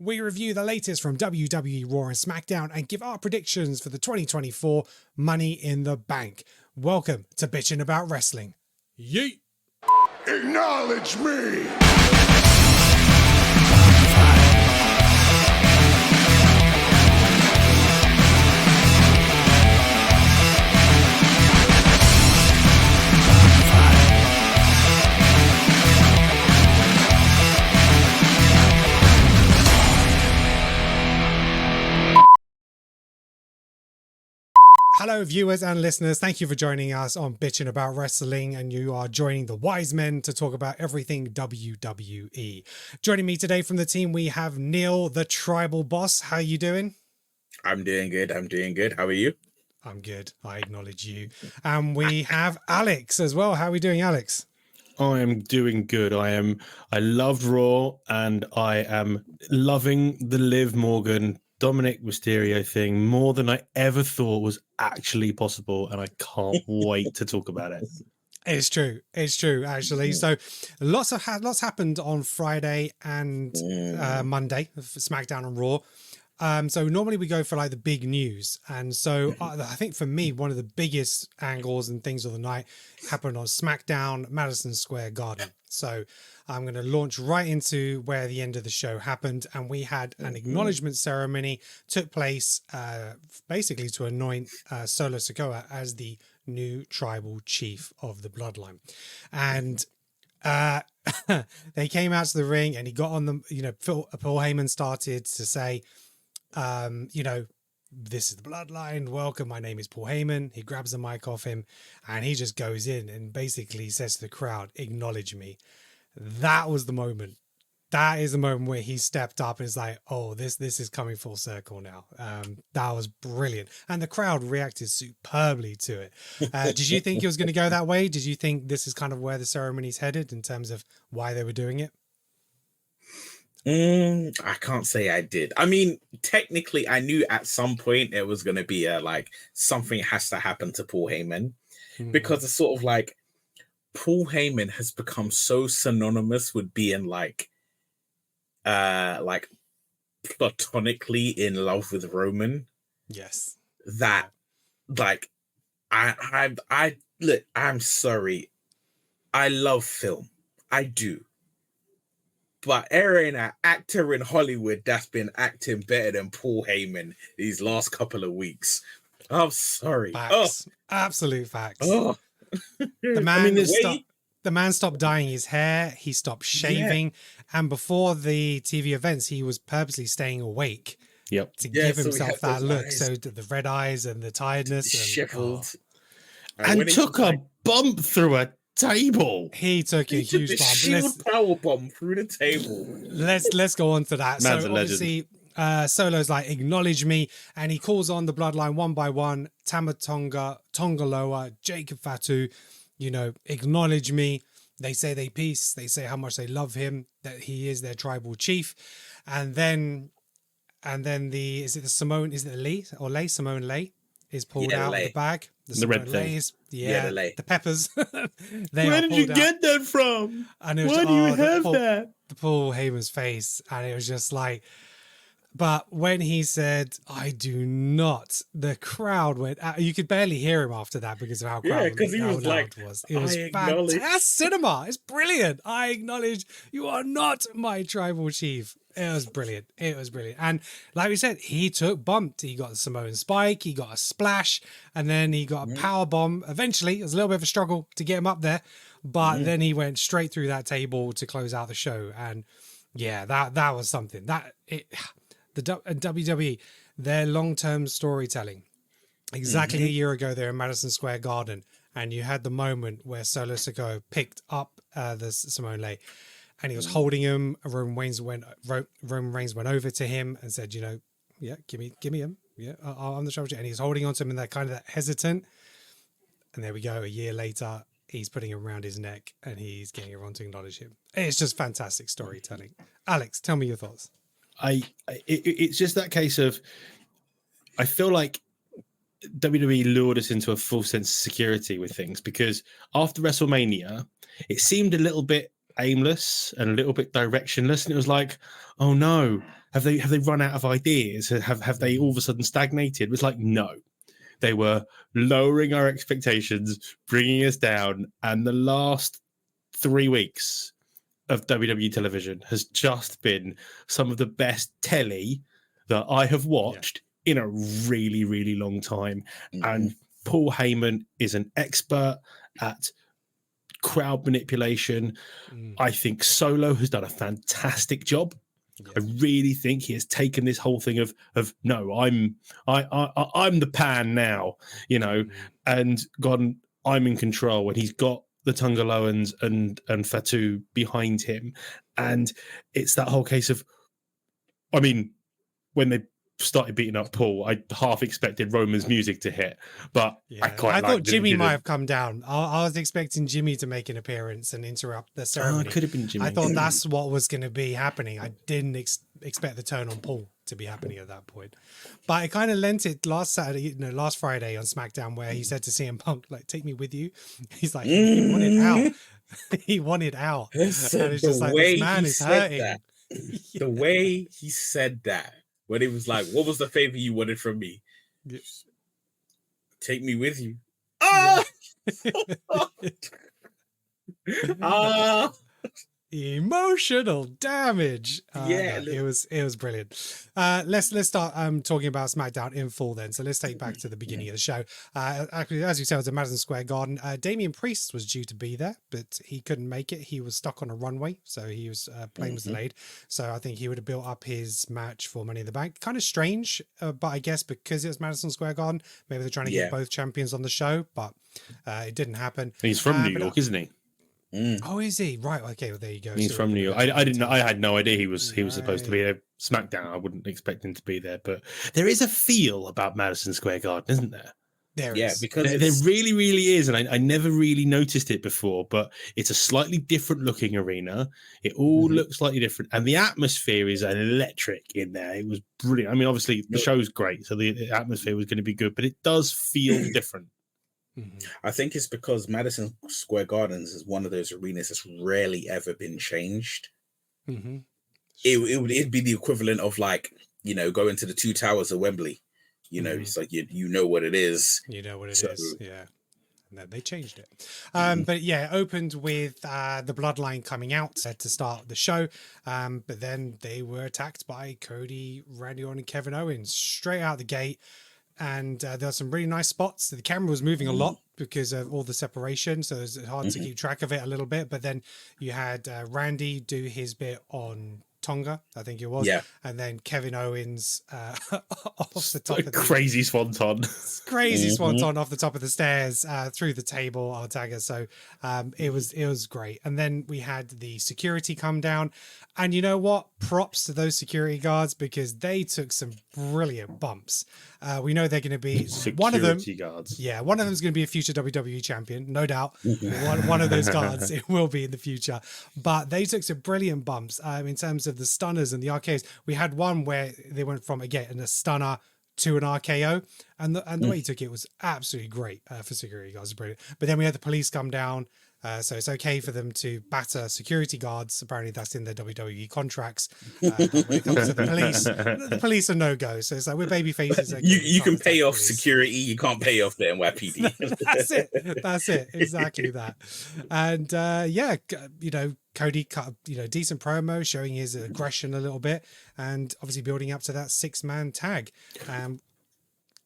We review the latest from WWE Raw and SmackDown and give our predictions for the 2024 Money in the Bank. Welcome to Bitchin' About Wrestling. Yeet! Acknowledge me! Hello, viewers and listeners. Thank you for joining us on Bitchin' About Wrestling, and you are joining the Wisemen to talk about everything WWE. Joining me today from the team, we have Neil, the Tribal Boss. How you doing? I'm doing good. How are you? I'm good. I acknowledge you. And we have Alex as well. How are we doing, Alex? I am doing good. I loved Raw, and I am loving the Liv Morgan Dominic Mysterio thing more than I ever thought was actually possible, and I can't wait to talk about it. It's true, actually. So lots happened on Friday and Monday for SmackDown and Raw. So normally we go for like the big news, and so I think for me one of the biggest angles and things of the night happened on SmackDown, Madison Square Garden. So I'm going to launch right into where the end of the show happened, and we had an acknowledgement ceremony took place, basically to anoint Solo Sikoa as the new tribal chief of the Bloodline, and they came out to the ring, and he got on the, Paul Heyman started to say, this is the Bloodline. Welcome. My name is Paul Heyman. He grabs the mic off him and he just goes in and basically says to the crowd, acknowledge me. That was the moment. That is the moment where he stepped up and is like, oh, this is coming full circle now. That was brilliant. And the crowd reacted superbly to it. Did you think it was going to go that way? Did you think this is kind of where the ceremony's headed in terms of why they were doing it? I can't say I did. I mean, technically, I knew at some point it was going to be something has to happen to Paul Heyman, because it's sort of like Paul Heyman has become so synonymous with being like platonically in love with Roman. Yes. That like I look, I'm sorry. I love film. I do. But there ain't an actor in Hollywood that's been acting better than Paul Heyman these last couple of weeks. I'm sorry. Facts. Absolute facts. Oh. The man stopped dyeing his hair. He stopped shaving. Yeah. And before the TV events, he was purposely staying awake to give himself that look. Eyes. So the red eyes and the tiredness. Shriveled. And took a bump through a table. He took a huge bump. Shield power bomb through the table. Let's go on to that. Man's so obviously Solo's like, acknowledge me, and he calls on the Bloodline one by one. Tama Tonga, Tongaloa, Jacob Fatu, acknowledge me. They say they peace. They say how much they love him, that he is their tribal chief. And then Simone Lay is pulled out of the bag. The red thing. The peppers. Where did you get that from? And it was, why do you have that? The Paul Heyman's face. And it was just like, but when he said, I do not, the crowd went out. You could barely hear him after that because of how crowded he was like, it was. It was fantastic cinema. It's brilliant. I acknowledge you are not my tribal chief. It was brilliant. And like we said, he took bumped. He got a Samoan spike. He got a splash. And then he got a power bomb. Eventually, it was a little bit of a struggle to get him up there. But then he went straight through that table to close out the show. And yeah, that was something. The WWE, their long-term storytelling. Exactly a year ago, they were in Madison Square Garden. And you had the moment where Solo Sikoa picked up the Simone Lay. And he was holding him. Roman Reigns went over to him and said, give me him. Yeah, I'm the tribal chief. And he's holding on to him and they're kind of hesitant. And there we go. A year later, he's putting him around his neck and he's getting everyone to acknowledge him. It's just fantastic storytelling. Alex, tell me your thoughts. It's just that case of, I feel like WWE lured us into a false sense of security with things, because after WrestleMania, it seemed a little bit aimless and a little bit directionless, and it was like, oh no, have they run out of ideas? Have they all of a sudden stagnated? It was like, no, they were lowering our expectations, bringing us down, and the last 3 weeks of WWE television has just been some of the best telly that I have watched in a really, really long time. And Paul Heyman is an expert at crowd manipulation. I think Solo has done a fantastic job. I really think he has taken this whole thing of no, I'm the pan now, and gone, I'm in control, and he's got the Tungaloans and Fatu behind him. And it's that whole case of, I mean, when they started beating up Paul, I half expected Roman's music to hit, but I thought Jimmy might have come down. I was expecting Jimmy to make an appearance and interrupt the ceremony. It could have been Jimmy. I thought that's what was going to be happening. I didn't expect the turn on Paul to be happening at that point, but it kind of lent it last Friday on SmackDown, where he said to CM Punk, like, take me with you. He's like, he wanted out. He wanted out. And it's just like, this man is hurting. The way he said that, when it was like, what was the favor you wanted from me? Take me with you. Emotional damage. It was brilliant. Let's start talking about SmackDown in full then. So let's take back to the beginning of the show. Actually, as you said, it was at Madison Square Garden. Damian Priest was due to be there, but he couldn't make it. He was stuck on a runway, so he was plane was delayed. So I think he would have built up his match for Money in the Bank. Kind of strange, but I guess because it was Madison Square Garden, maybe they're trying to get both champions on the show, but it didn't happen. He's from New York, isn't he? Oh, is he? Right. Okay. Well, there you go. He's from New York. I didn't know. I had no idea he was supposed to be a SmackDown. I wouldn't expect him to be there, but there is a feel about Madison Square Garden, isn't there? There is. Because there really, really is, and I never really noticed it before. But it's a slightly different looking arena. It all looks slightly different, and the atmosphere is electric in there. It was brilliant. I mean, obviously the show's great, so the atmosphere was going to be good, but it does feel different. I think it's because Madison Square Gardens is one of those arenas that's rarely ever been changed. It'd be the equivalent of, like, going to the two towers of Wembley. It's like you know what it is. You know what it is. Yeah. No, they changed it. But yeah, it opened with the Bloodline coming out to start the show. But then they were attacked by Cody, Randy Orton, and Kevin Owens straight out the gate. And there were some really nice spots. The camera was moving a lot because of all the separation, so it's hard to keep track of it a little bit. But then you had Randy do his bit on Tonga, I think it was, and then Kevin Owens off the top of the crazy swanton, off the top of the stairs through the table, Artaga. So it was great. And then we had the security come down, and you know what? Props to those security guards, because they took some brilliant bumps. We know they're going to be one of them. Guards. Yeah, one of them is going to be a future WWE champion, no doubt. one of those guards, it will be in the future. But they took some brilliant bumps in terms of the stunners and the RKOs. We had one where they went from, again, a stunner to an RKO, and the way he took it was absolutely great for security guards. Brilliant. But then we had the police come down. So it's okay for them to batter security guards. Apparently that's in their WWE contracts. But when it comes to the police are no-go. So it's like, we're baby faces. You can pay off security. You can't pay off the NYPD. That's it. Exactly that. And Cody cut decent promo showing his aggression a little bit, and obviously building up to that 6-man tag.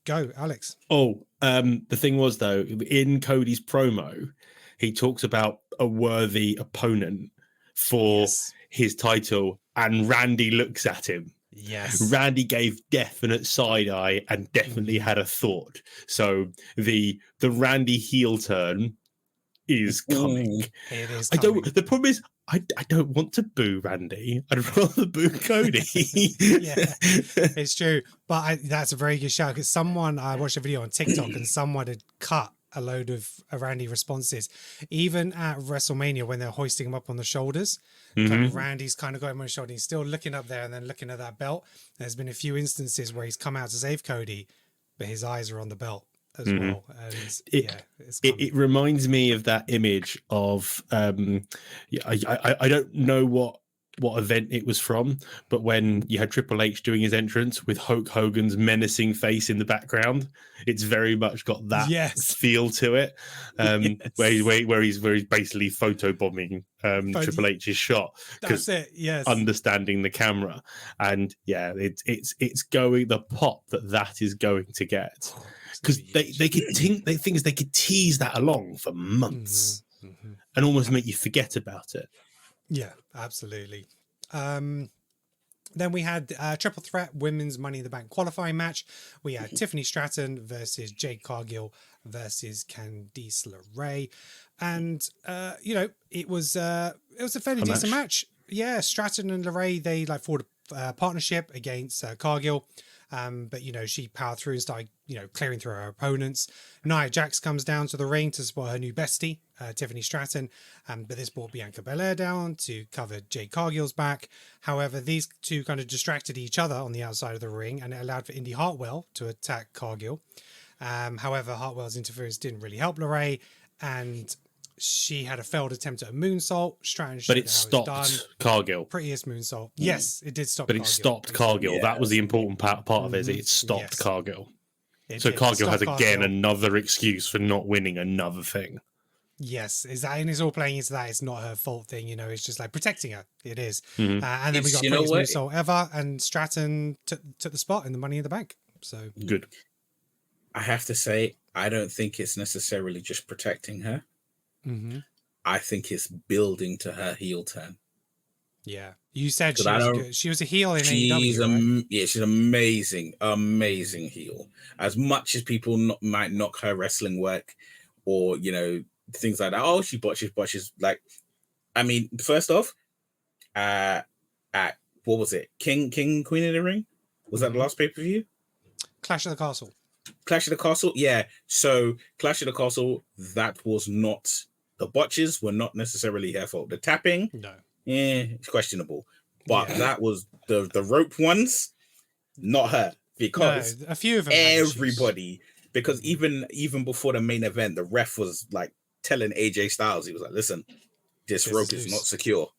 Go, Alex. The thing was, though, in Cody's promo, he talks about a worthy opponent for his title, and Randy looks at him. Yes. Randy gave definite side eye and definitely had a thought. So the Randy heel turn is coming. It is coming. The problem is, I don't want to boo Randy. I'd rather boo Cody. Yeah, it's true. But that's a very good shout, because I watched a video on TikTok and someone had cut a load of Randy responses, even at WrestleMania when they're hoisting him up on the shoulders. Randy's kind of got him on his shoulder. He's still looking up there and then looking at that belt. There's been a few instances where he's come out to save Cody, but his eyes are on the belt as well. And it reminds me of that image of I don't know what what event it was from, but when you had Triple H doing his entrance with Hulk Hogan's menacing face in the background, it's very much got that Yes. feel to it. Yes. Where he's basically photobombing Triple H's shot, That's it. Yes. understanding the camera, and yeah, it's going the pop that is going to get, because they could they could tease that along for months and almost make you forget about it. Yeah, absolutely. Then we had triple threat women's Money in the Bank qualifying match. We had Tiffany Stratton versus Jade Cargill versus Candice LeRae, and it was a fairly decent match. Yeah, Stratton and LeRae, they like formed a partnership against Cargill. But she powered through and started, clearing through her opponents. Nia Jax comes down to the ring to support her new bestie, Tiffany Stratton. But this brought Bianca Belair down to cover Jade Cargill's back. However, these two kind of distracted each other on the outside of the ring, and it allowed for Indy Hartwell to attack Cargill. However, Hartwell's interference didn't really help LeRae, and she had a failed attempt at a moonsault. Stratton showed But it how stopped it's done. Cargill. Prettiest moonsault. Yes, it did stop. But Cargill. it stopped Cargill. Yeah. That was the important part of it. Is it stopped Yes. Cargill. It So did. Cargill has Stop again Cargill. another excuse for not winning another thing. Yes, is that, and it's all playing into that. It's not her fault thing, it's just like protecting her. It is. And then we It's- got you know prettiest what? moonsault ever, and Stratton took the spot in the Money in the Bank. So Good. I have to say, I don't think it's necessarily just protecting her. I think it's building to her heel turn. yeah, you said But I don't- good. She was a heel in She's AEW, right? she's amazing heel. As much as people might knock her wrestling work, or things like that. Oh, she botches. Like, I mean, first off, at what was it? King Queen of the Ring? Was that the last pay-per-view? Clash of the Castle. Clash of the Castle, yeah. So Clash of the Castle, that was not, the botches were not necessarily her fault. The tapping, No. it's questionable. But Yeah. that was the rope ones, not her. Because No, a few of them. had issues. everybody, because even before the main event, the ref was like telling AJ Styles, he was like, listen, this rope is not secure.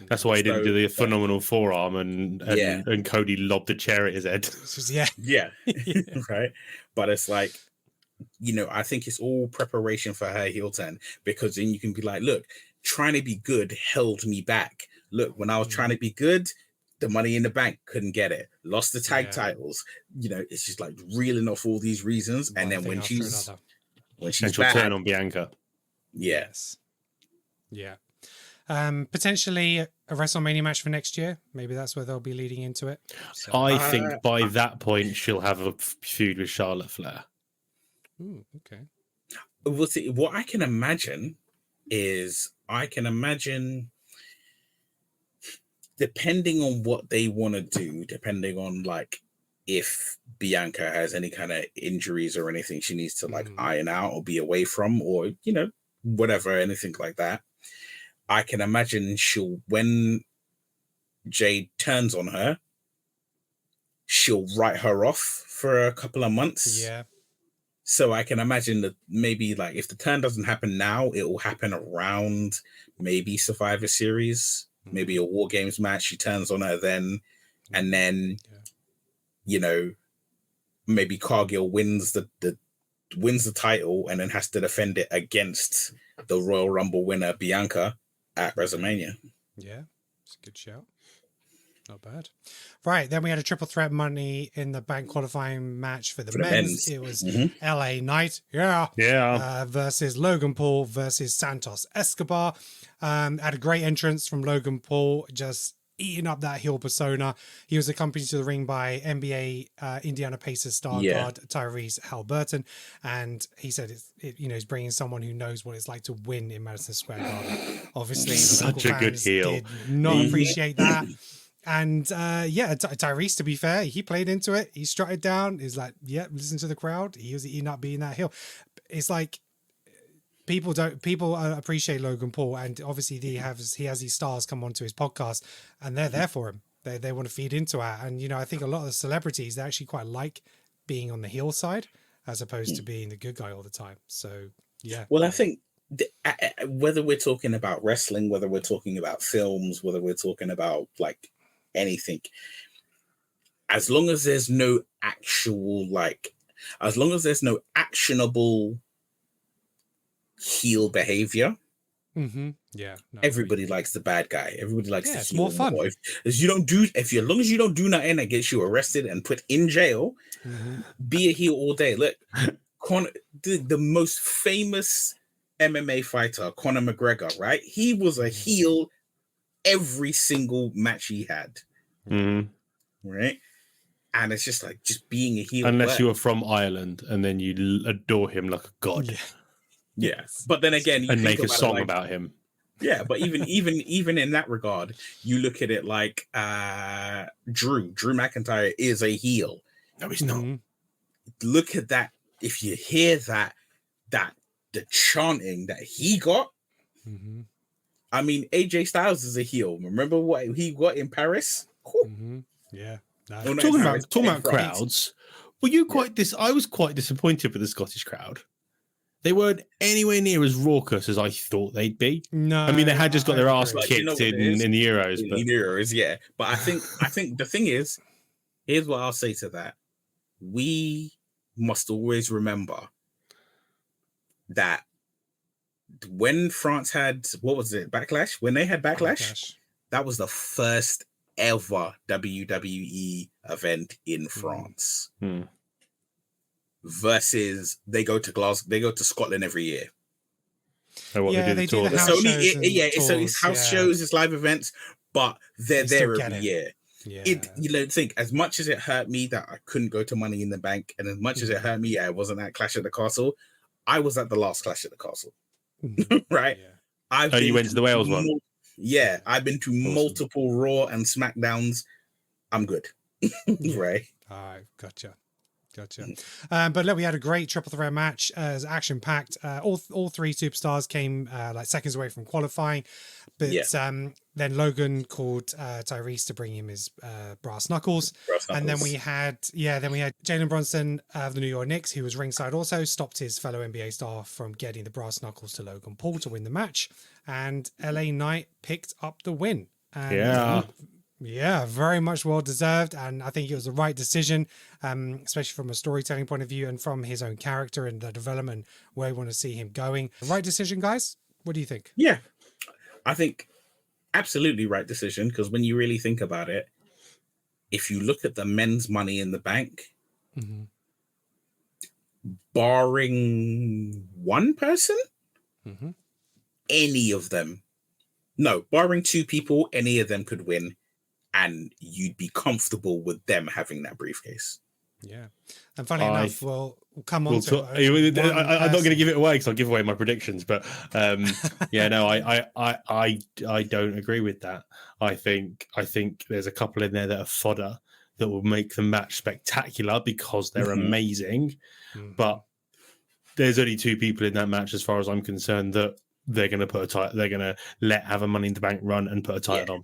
That's why he didn't do the So- phenomenal forearm and Cody lobbed a chair at his head. Yeah. Yeah. Right. But it's like, I think it's all preparation for her heel turn, because then you can be like, look, trying to be good held me back. Look, when I was trying to be good, the Money in the Bank couldn't get it. Lost the tag titles. It's just like reeling off all these reasons. One And then thing when after she's another. And she'll back, turn on Bianca. yes. Yeah. Potentially a WrestleMania match for next year. Maybe that's where they'll be leading into it. So, I think by that point she'll have a feud with Charlotte Flair. ooh, okay. We'll see. What I can imagine is, depending on what they want to do, depending on like if Bianca has any kind of injuries or anything she needs to like iron out or be away from, or whatever, anything like that, I can imagine when Jade turns on her, she'll write her off for a couple of months. Yeah. So I can imagine that maybe like if the turn doesn't happen now, it will happen around maybe Survivor Series, maybe a War Games match. She turns on her then, and then maybe Cargill wins the title and then has to defend it against the Royal Rumble winner Bianca at WrestleMania. Yeah, it's a good shout. Not bad. Right, then we had a triple threat Money in the Bank qualifying match for the men's. It was LA Knight, versus Logan Paul versus Santos Escobar. Had a great entrance from Logan Paul, just eating up that heel persona. He was accompanied to the ring by NBA Indiana Pacers star guard Tyrese Halliburton, and he said he's bringing someone who knows what it's like to win in Madison Square Garden. Obviously, Such a good heel. did not appreciate that. And Tyrese, to be fair, he played into it. He strutted down. He's like, listen to the crowd. He was eating up being that heel. It's like people appreciate Logan Paul, and obviously he has these stars come onto his podcast, and they're there for him. They want to feed into it, and I think a lot of the celebrities, they actually quite like being on the heel side as opposed to being the good guy all the time. So yeah. Well, I think whether we're talking about wrestling, whether we're talking about films, whether we're talking about like anything, as long as there's no actual as long as there's no actionable heel behavior, Yeah, no, everybody likes the bad guy. Everybody likes the it's heel more fun. As long as you don't do nothing that gets you arrested and put in jail, be a heel all day. Look, the most famous MMA fighter, Conor McGregor, right? He was a heel every single match he had, right? And it's just like just being a heel. Unless you are from Ireland and then you adore him like a god. Yeah. Yes. But then again, you and think make a song like, about him. Yeah, but even in that regard, you look at it like Drew McIntyre is a heel. No, he's not. Look at that. If you hear that the chanting that he got, I mean, AJ Styles is a heel. Remember what he got in Paris? Yeah. No. Well, Talking about crowds, were you quite I was quite disappointed with the Scottish crowd. They weren't anywhere near as raucous as I thought they'd be. No, I mean, they had just got their ass Like, kicked you know in the Euros. In the Euros, yeah. But I think the thing is, here's what I'll say to that. We must always remember that when France had, what was it, Backlash? When they had Backlash, that was the first ever WWE event in France. Versus they go to Scotland every year. Oh, what, yeah, they do the tour. house So it's house shows, it's live events, but they're there every year. Yeah. You don't think, as much as it hurt me that I couldn't go to Money in the Bank, and as much as it hurt me I wasn't at Clash at the Castle, I was at the last Clash at the Castle. Right? Yeah. You went to the Wales one? Yeah, I've been to multiple Raw and Smackdowns. I'm good. Right? All right, gotcha. But look, we had a great triple threat match. As action packed. All three superstars came like seconds away from qualifying, but then Logan called Tyrese to bring him his brass knuckles. And then we had Jalen Brunson of the New York Knicks, who was ringside, also stopped his fellow NBA star from getting the brass knuckles to Logan Paul to win the match, and LA Knight picked up the win. And, yeah, very much well deserved, and I think it was the right decision, especially from a storytelling point of view and from his own character and the development where we want to see him going. Right decision, guys? What do you think? Yeah, I think absolutely right decision, because when you really think about it, if you look at the men's Money in the Bank, barring one person, any of them, no, barring two people, any of them could win. And you'd be comfortable with them having that briefcase. Yeah. And funny enough, we'll come on to it. I'm not going to give it away because I'll give away my predictions. But yeah, no, I don't agree with that. I think there's a couple in there that are fodder that will make the match spectacular because they're amazing. But there's only two people in that match, as far as I'm concerned, that they're going to put a title. They're going to have a Money in the Bank run and put a title on.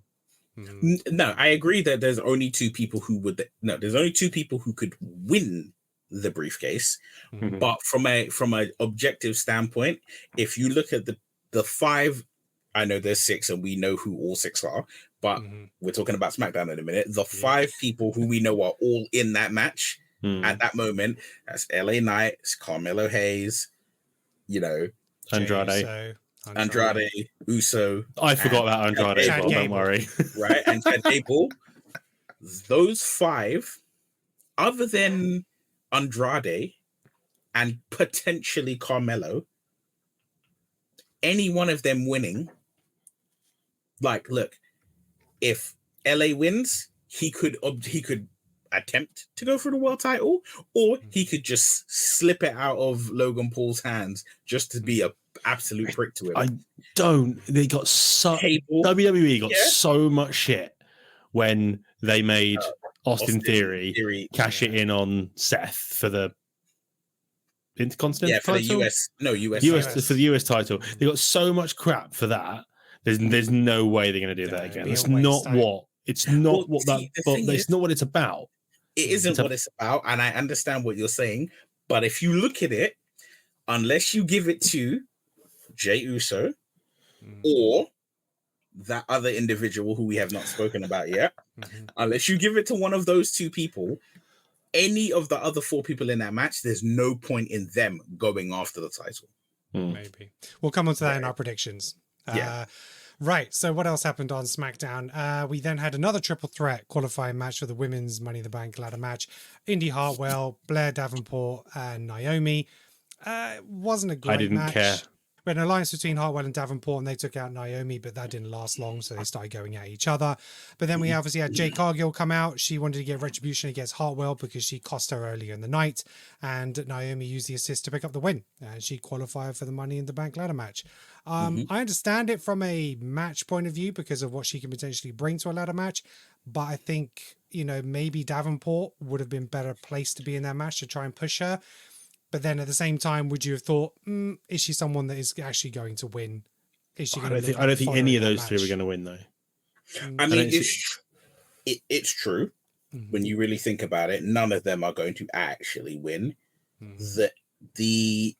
No, I agree that there's only two people who could win the briefcase. But from a objective standpoint, if you look at the five, I know there's six and we know who all six are, but we're talking about SmackDown in a minute. The five people who we know are all in that match at that moment, that's LA Knight, it's Carmelo Hayes, Andrade, Uso. I forgot about Andrade. Don't worry. Right, and Chad Gable. Those five, other than Andrade and potentially Carmelo, any one of them winning, like, look, if LA wins, he could attempt to go for the world title, or he could just slip it out of Logan Paul's hands just to be a absolute prick to him. They got WWE got so much shit when they made Austin Theory cash it in on Seth for the Intercontinental title? For the US title. They got so much crap for that. There's no way they're going to do that again. It's not what it's not what it's about. It isn't what it's about, and I understand what you're saying, but if you look at it, unless you give it to Jey Uso or that other individual who we have not spoken about yet. Unless you give it to one of those two people, any of the other 4 people in that match, there's no point in them going after the title. Maybe. We'll come on to that in our predictions. Right. So what else happened on SmackDown? We then had another triple threat qualifying match for the women's Money in the Bank ladder match. Indy Hartwell, Blair Davenport, and Naomi. Wasn't a great match. I didn't care. We had an alliance between Hartwell and Davenport, and they took out Naomi, but that didn't last long, so they started going at each other. But then we obviously had Jade Cargill come out. She wanted to get retribution against Hartwell because she cost her earlier in the night, and Naomi used the assist to pick up the win, and she qualified for the Money in the Bank ladder match. I understand it from a match point of view because of what she can potentially bring to a ladder match, but I think, maybe Davenport would have been better placed to be in that match to try and push her. But then at the same time, would you have thought, is she someone that is actually going to win? Is she? I don't think any of those 2 are going to win, though. I mean, it's true. When you really think about it, none of them are going to actually win.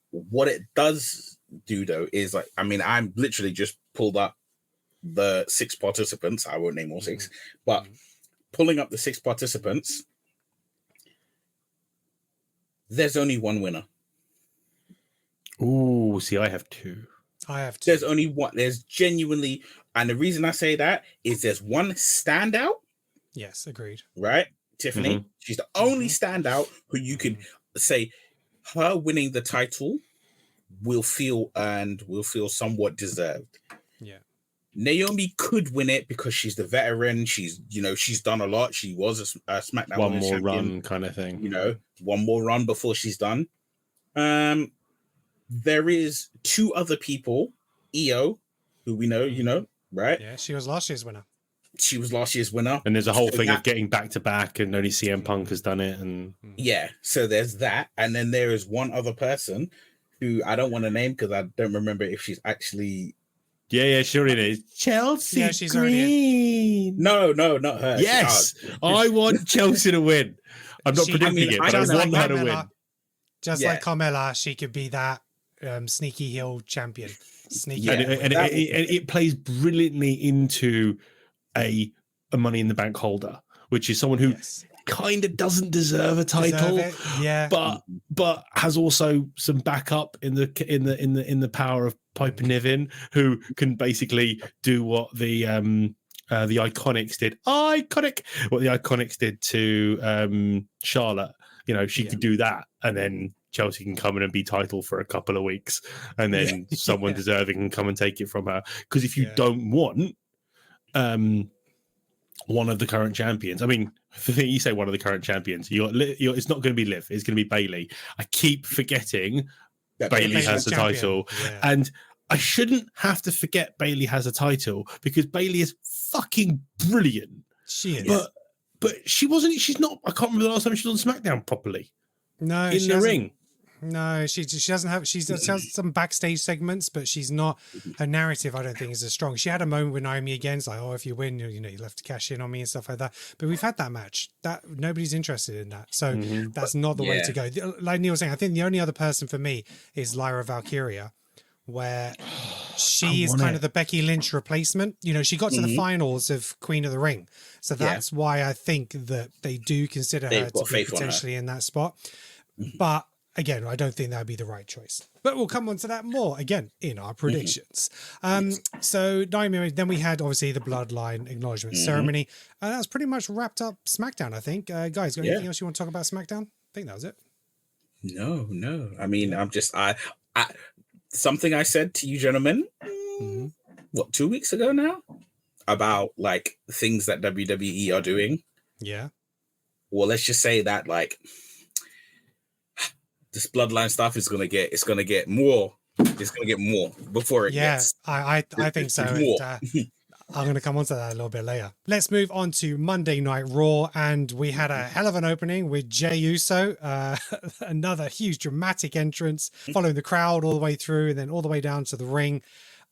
What it does do, though, is I'm literally just pulled up the 6 participants. I won't name all 6, but pulling up the 6 participants, there's only one winner. Ooh, see, I have 2. I have 2. There's only one. There's genuinely, and the reason I say that is there's one standout. Yes, agreed. Right? Tiffany. She's the only standout who you could say her winning the title will feel somewhat deserved. Yeah. Naomi could win it because she's the veteran. She's done a lot. She was a SmackDown one more champion, run kind of thing. One more run before she's done. There is 2 other people, Io, who we know, right? Yeah, she was last year's winner. And there's a whole thing of getting back to back, and only CM Punk has done it. And so there's that. And then there is one other person who I don't want to name because I don't remember if she's actually. Yeah, sure it is. Chelsea she's Green. No, not her. Yes, I want Chelsea to win. I'm not predicting it, but I want her to win. Just like Carmella, she could be that sneaky heel champion. Sneaky, and it plays brilliantly into a Money in the Bank holder, which is someone who kind of doesn't deserve a title, but has also some backup in the power of Piper Niven, who can basically do what the Iconics did. What the Iconics did to Charlotte. She could do that, and then Chelsea can come in and be title for a couple of weeks, and then someone deserving can come and take it from her. Because if you don't want one of the current champions, I mean, you say one of the current champions, it's not going to be Liv, it's going to be Bayley. I keep forgetting that Bayley has the title, and I shouldn't have to forget Bayley has a title because Bayley is fucking brilliant. She is, but she wasn't. She's not. I can't remember the last time she was on SmackDown properly. No, in the ring. No, she doesn't have. She has some backstage segments, but she's not. Her narrative, I don't think, is as strong. She had a moment with Naomi again. It's like, oh, if you win, you'll have to cash in on me and stuff like that. But we've had that match. That nobody's interested in that. So that's not the way to go. Like Neil was saying, I think the only other person for me is Lyra Valkyria, where she is kind of the Becky Lynch replacement. She got to the finals of Queen of the Ring, so that's why I think that they do consider her to be potentially in that spot. But again, I don't think that would be the right choice. But we'll come on to that more, again, in our predictions. So, then we had, obviously, the Bloodline Acknowledgement Ceremony. And that's pretty much wrapped up SmackDown, I think. Guys, got anything else you want to talk about SmackDown? I think that was it. No. I mean, I'm just... something I said to you gentlemen, 2 weeks ago now? About, things that WWE are doing. Yeah. Well, let's just say that, this Bloodline stuff is gonna get more. It's gonna get more before it gets. I think so. I'm going to come on to that a little bit later. Let's move on to Monday Night Raw, and we had a hell of an opening with Jey Uso, another huge dramatic entrance, following the crowd all the way through and then all the way down to the ring.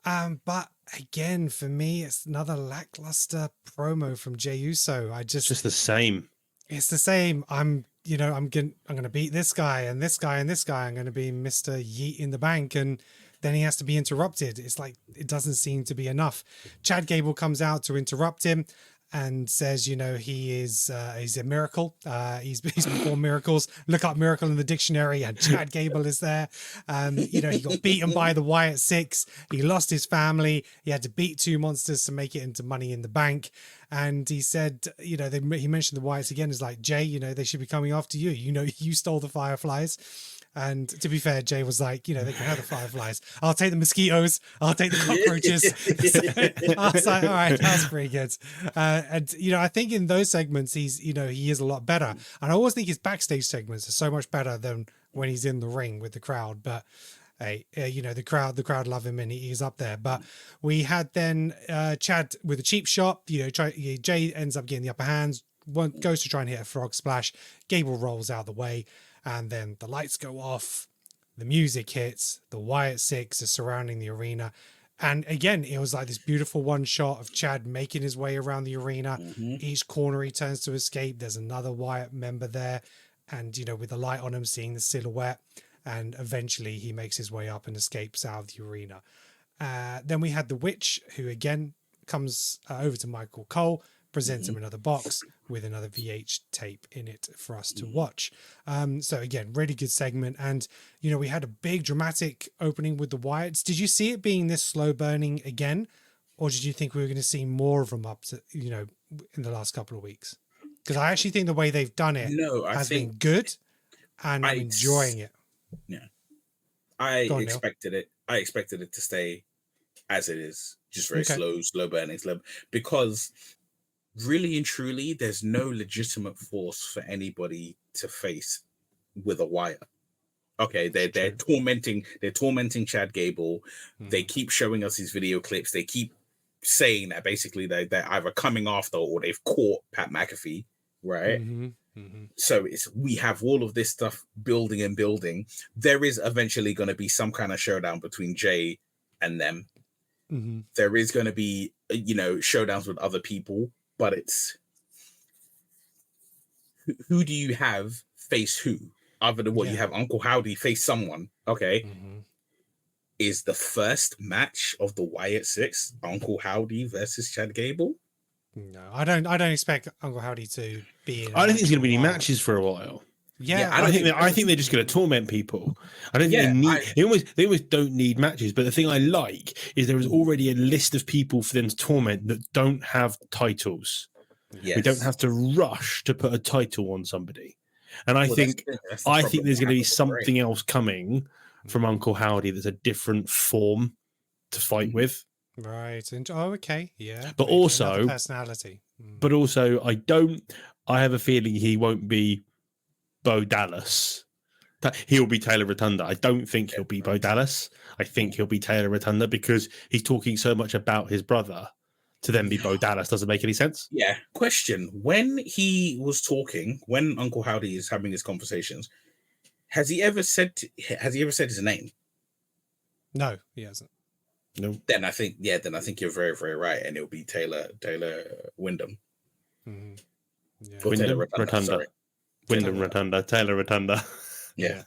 But again, for me, it's another lackluster promo from Jey Uso. It's just the same. It's the same. I'm going to beat this guy and this guy and this guy. I'm going to be Mr. Yeet in the Bank. And then he has to be interrupted. It's like, it doesn't seem to be enough. Chad Gable comes out to interrupt him and says, you know, he's a miracle. He's performed miracles. Look up miracle in the dictionary, and Chad Gable is there. You know, he got beaten by the Wyatt Six. He lost his family. He had to beat two monsters to make it into Money in the Bank. And he said, you know, he mentioned the Wyatts again. Is like, Jay, you know, they should be coming after you. You know, you stole the Fireflies. And to be fair, Jay was like, you know, they can have the Fireflies. I'll take the mosquitoes. I'll take the cockroaches. I was like, all right, that's pretty good. And, you know, I think in those segments, he is a lot better. And I always think his backstage segments are so much better than when he's in the ring with the crowd. But hey, you know, the crowd love him and he's up there. But we had then Chad with a cheap shot. You know, Jay ends up getting the upper hands. Goes to try and hit a frog splash. Gable rolls out the way. And then the lights go off, the music hits, the Wyatt Six is surrounding the arena. And again, it was like this beautiful one shot of Chad making his way around the arena. Each corner he turns to escape. There's another Wyatt member there. And, you know, with the light on him, seeing the silhouette. And eventually he makes his way up and escapes out of the arena. Then we had the Witch, who again comes over to Michael Cole, presents him another box with another VH tape in it for us to watch. So again, really good segment. And, you know, we had a big dramatic opening with the Wyatts. Did you see it being this slow burning again? Or did you think we were going to see more of them up to, you know, in the last couple of weeks? Because I actually think the way they've done it has been good, and I'm enjoying it. Yeah. I expected it to stay as it is. Just very slow burning, because really and truly, there's no legitimate force for anybody to face with a Wyatt. Okay, they're tormenting Chad Gable. They keep showing us these video clips. They keep saying that basically they're either coming after or they've caught Pat McAfee, right? So we have all of this stuff building and building. There is eventually going to be some kind of showdown between Jay and them. There is going to be, you know, showdowns with other people. But it's who do you have face who? Other than what you have Uncle Howdy face someone. Okay. Is the first match of the Wyatt Six Uncle Howdy versus Chad Gable? No, I don't expect Uncle Howdy to be in. I don't think there's going to be any matches for a while. I think they're just going to torment people. I don't think they need. They almost don't need matches. But the thing I like is there is already a list of people for them to torment that don't have titles. Yes. We don't have to rush to put a title on somebody. And I think there's going to be something else coming from Uncle Howdy that's a different form to fight with. Right. And okay, yeah. But also personality. But also, I have a feeling he won't be Bo Dallas. He'll be Taylor Rotunda. I don't think he'll be Bo Dallas. I think he'll be Taylor Rotunda because he's talking so much about his brother. To then be Bo Dallas doesn't make any sense. Yeah. Question: when he was talking, when Uncle Howdy is having his conversations, has he ever said his name? No, he hasn't. No. Then I think you're very, very right, and it'll be Taylor Wyndham. Yeah. Wyndham Rotunda. Wyndham Rotunda. Taylor Rotunda. Yeah.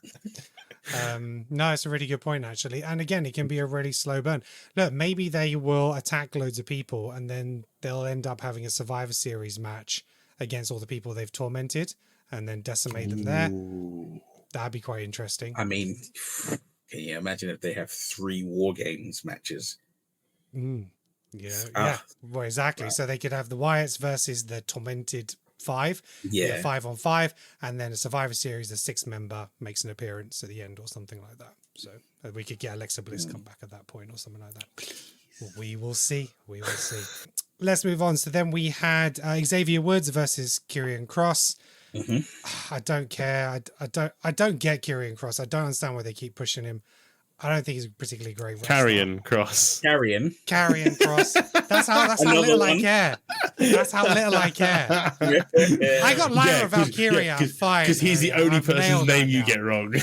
No, it's a really good point, actually. And again, it can be a really slow burn. Look, maybe they will attack loads of people and then they'll end up having a Survivor Series match against all the people they've tormented and then decimate them there. That'd be quite interesting. I mean, can you imagine if they have 3 War Games matches? Yeah. Well, exactly. So they could have the Wyatts versus the tormented 5, 5-on-5, and then a Survivor Series, the 6th member makes an appearance at the end or something like that. So we could get Alexa Bliss come back at that point or something like that. We will see. Let's move on. So then we had Xavier Woods versus Karrion Kross. I don't care. I don't get Karrion Kross. I don't understand why they keep pushing him. I don't think he's a particularly great wrestler. Karrion Kross. Karrion Kross. That's how little I care. That's how little I care. I got Lyra Valkyria. Fine. Because he's the only person's name you get wrong.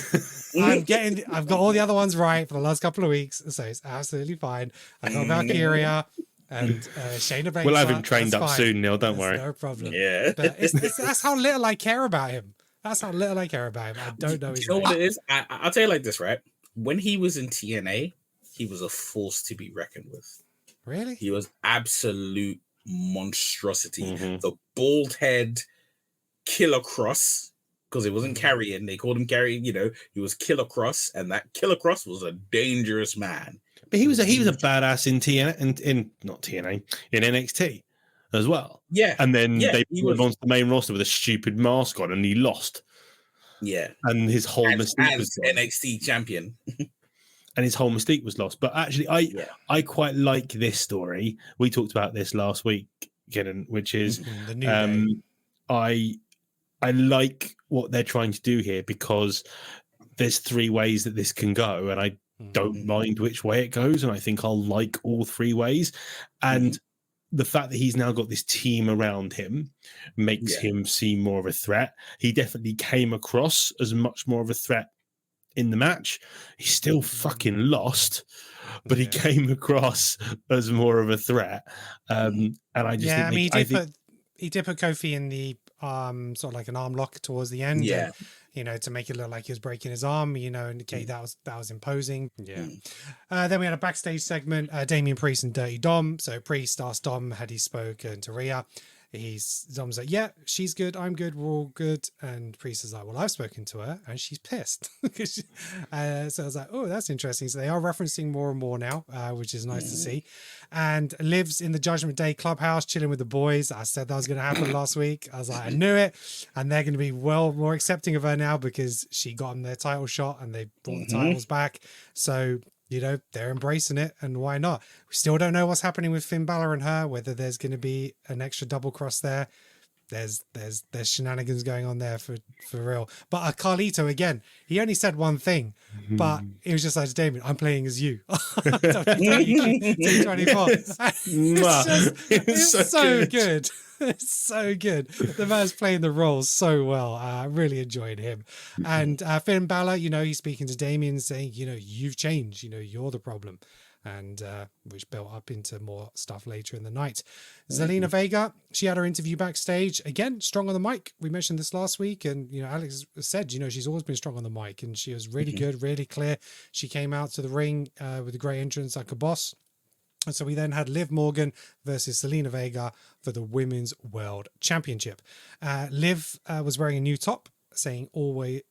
I've got all the other ones right for the last couple of weeks, so it's absolutely fine. I got Valkyria and Shayna Baszler. We'll have him trained up soon, Neil. Don't worry. No problem. Yeah. But that's how little I care about him. I don't know his name. You know what it is? I'll tell you like this, right? When he was in TNA, he was a force to be reckoned with. Really? He was absolute monstrosity. Mm-hmm. The bald head, killer cross, because it wasn't carrying. They called him carrying. He was killer cross, and that killer cross was a dangerous man. But he was a badass in not TNA, in NXT as well. Yeah, and then they he put was him onto the main roster with a stupid mask on, and he lost. Yeah, and his whole mystique as was gone. NXT champion. And his whole mystique was lost. But actually, I quite like this story. We talked about this last week, Kenan, which is the new day. I like what they're trying to do here, because there's 3 ways that this can go, and I don't mind which way it goes, and I think I'll like all 3 ways. And the fact that he's now got this team around him makes him seem more of a threat. He definitely came across as much more of a threat in the match. He still fucking lost, but he came across as more of a threat. And I just think he did put Kofi in the sort of like an arm lock towards the end. Yeah. And, to make it look like he was breaking his arm, indicate that was imposing. Yeah. Then we had a backstage segment, Damian Priest and Dirty Dom. So Priest asked Dom, had he spoken to Rhea? Dom's like, yeah, she's good, I'm good, we're all good. And Priest is like, well, I've spoken to her and she's pissed. So I was like, oh, that's interesting. So they are referencing more and more now, which is nice to see. And Liv's in the Judgment Day clubhouse chilling with the boys. I said that was going to happen last week. I was like, I knew it. And they're going to be well more accepting of her now, because she got them their title shot and they brought the titles back. So they're embracing it, and why not? We still don't know what's happening with Finn Balor and her, whether there's going to be an extra double cross there. There's shenanigans going on there for real. But Carlito, again, he only said one thing, but it was just like, Damien, I'm playing as you. It's so good. It's so good. The man's playing the roles so well. I really enjoyed him. And Finn Balor, he's speaking to Damian, saying, you've changed. You're the problem. And which built up into more stuff later in the night. Zelina Vega, she had her interview backstage. Again, strong on the mic. We mentioned this last week. And, Alex said, she's always been strong on the mic. And she was really good, really clear. She came out to the ring with a great entrance like a boss. And so we then had Liv Morgan versus Zelina Vega for the Women's World Championship. Liv was wearing a new top, saying always.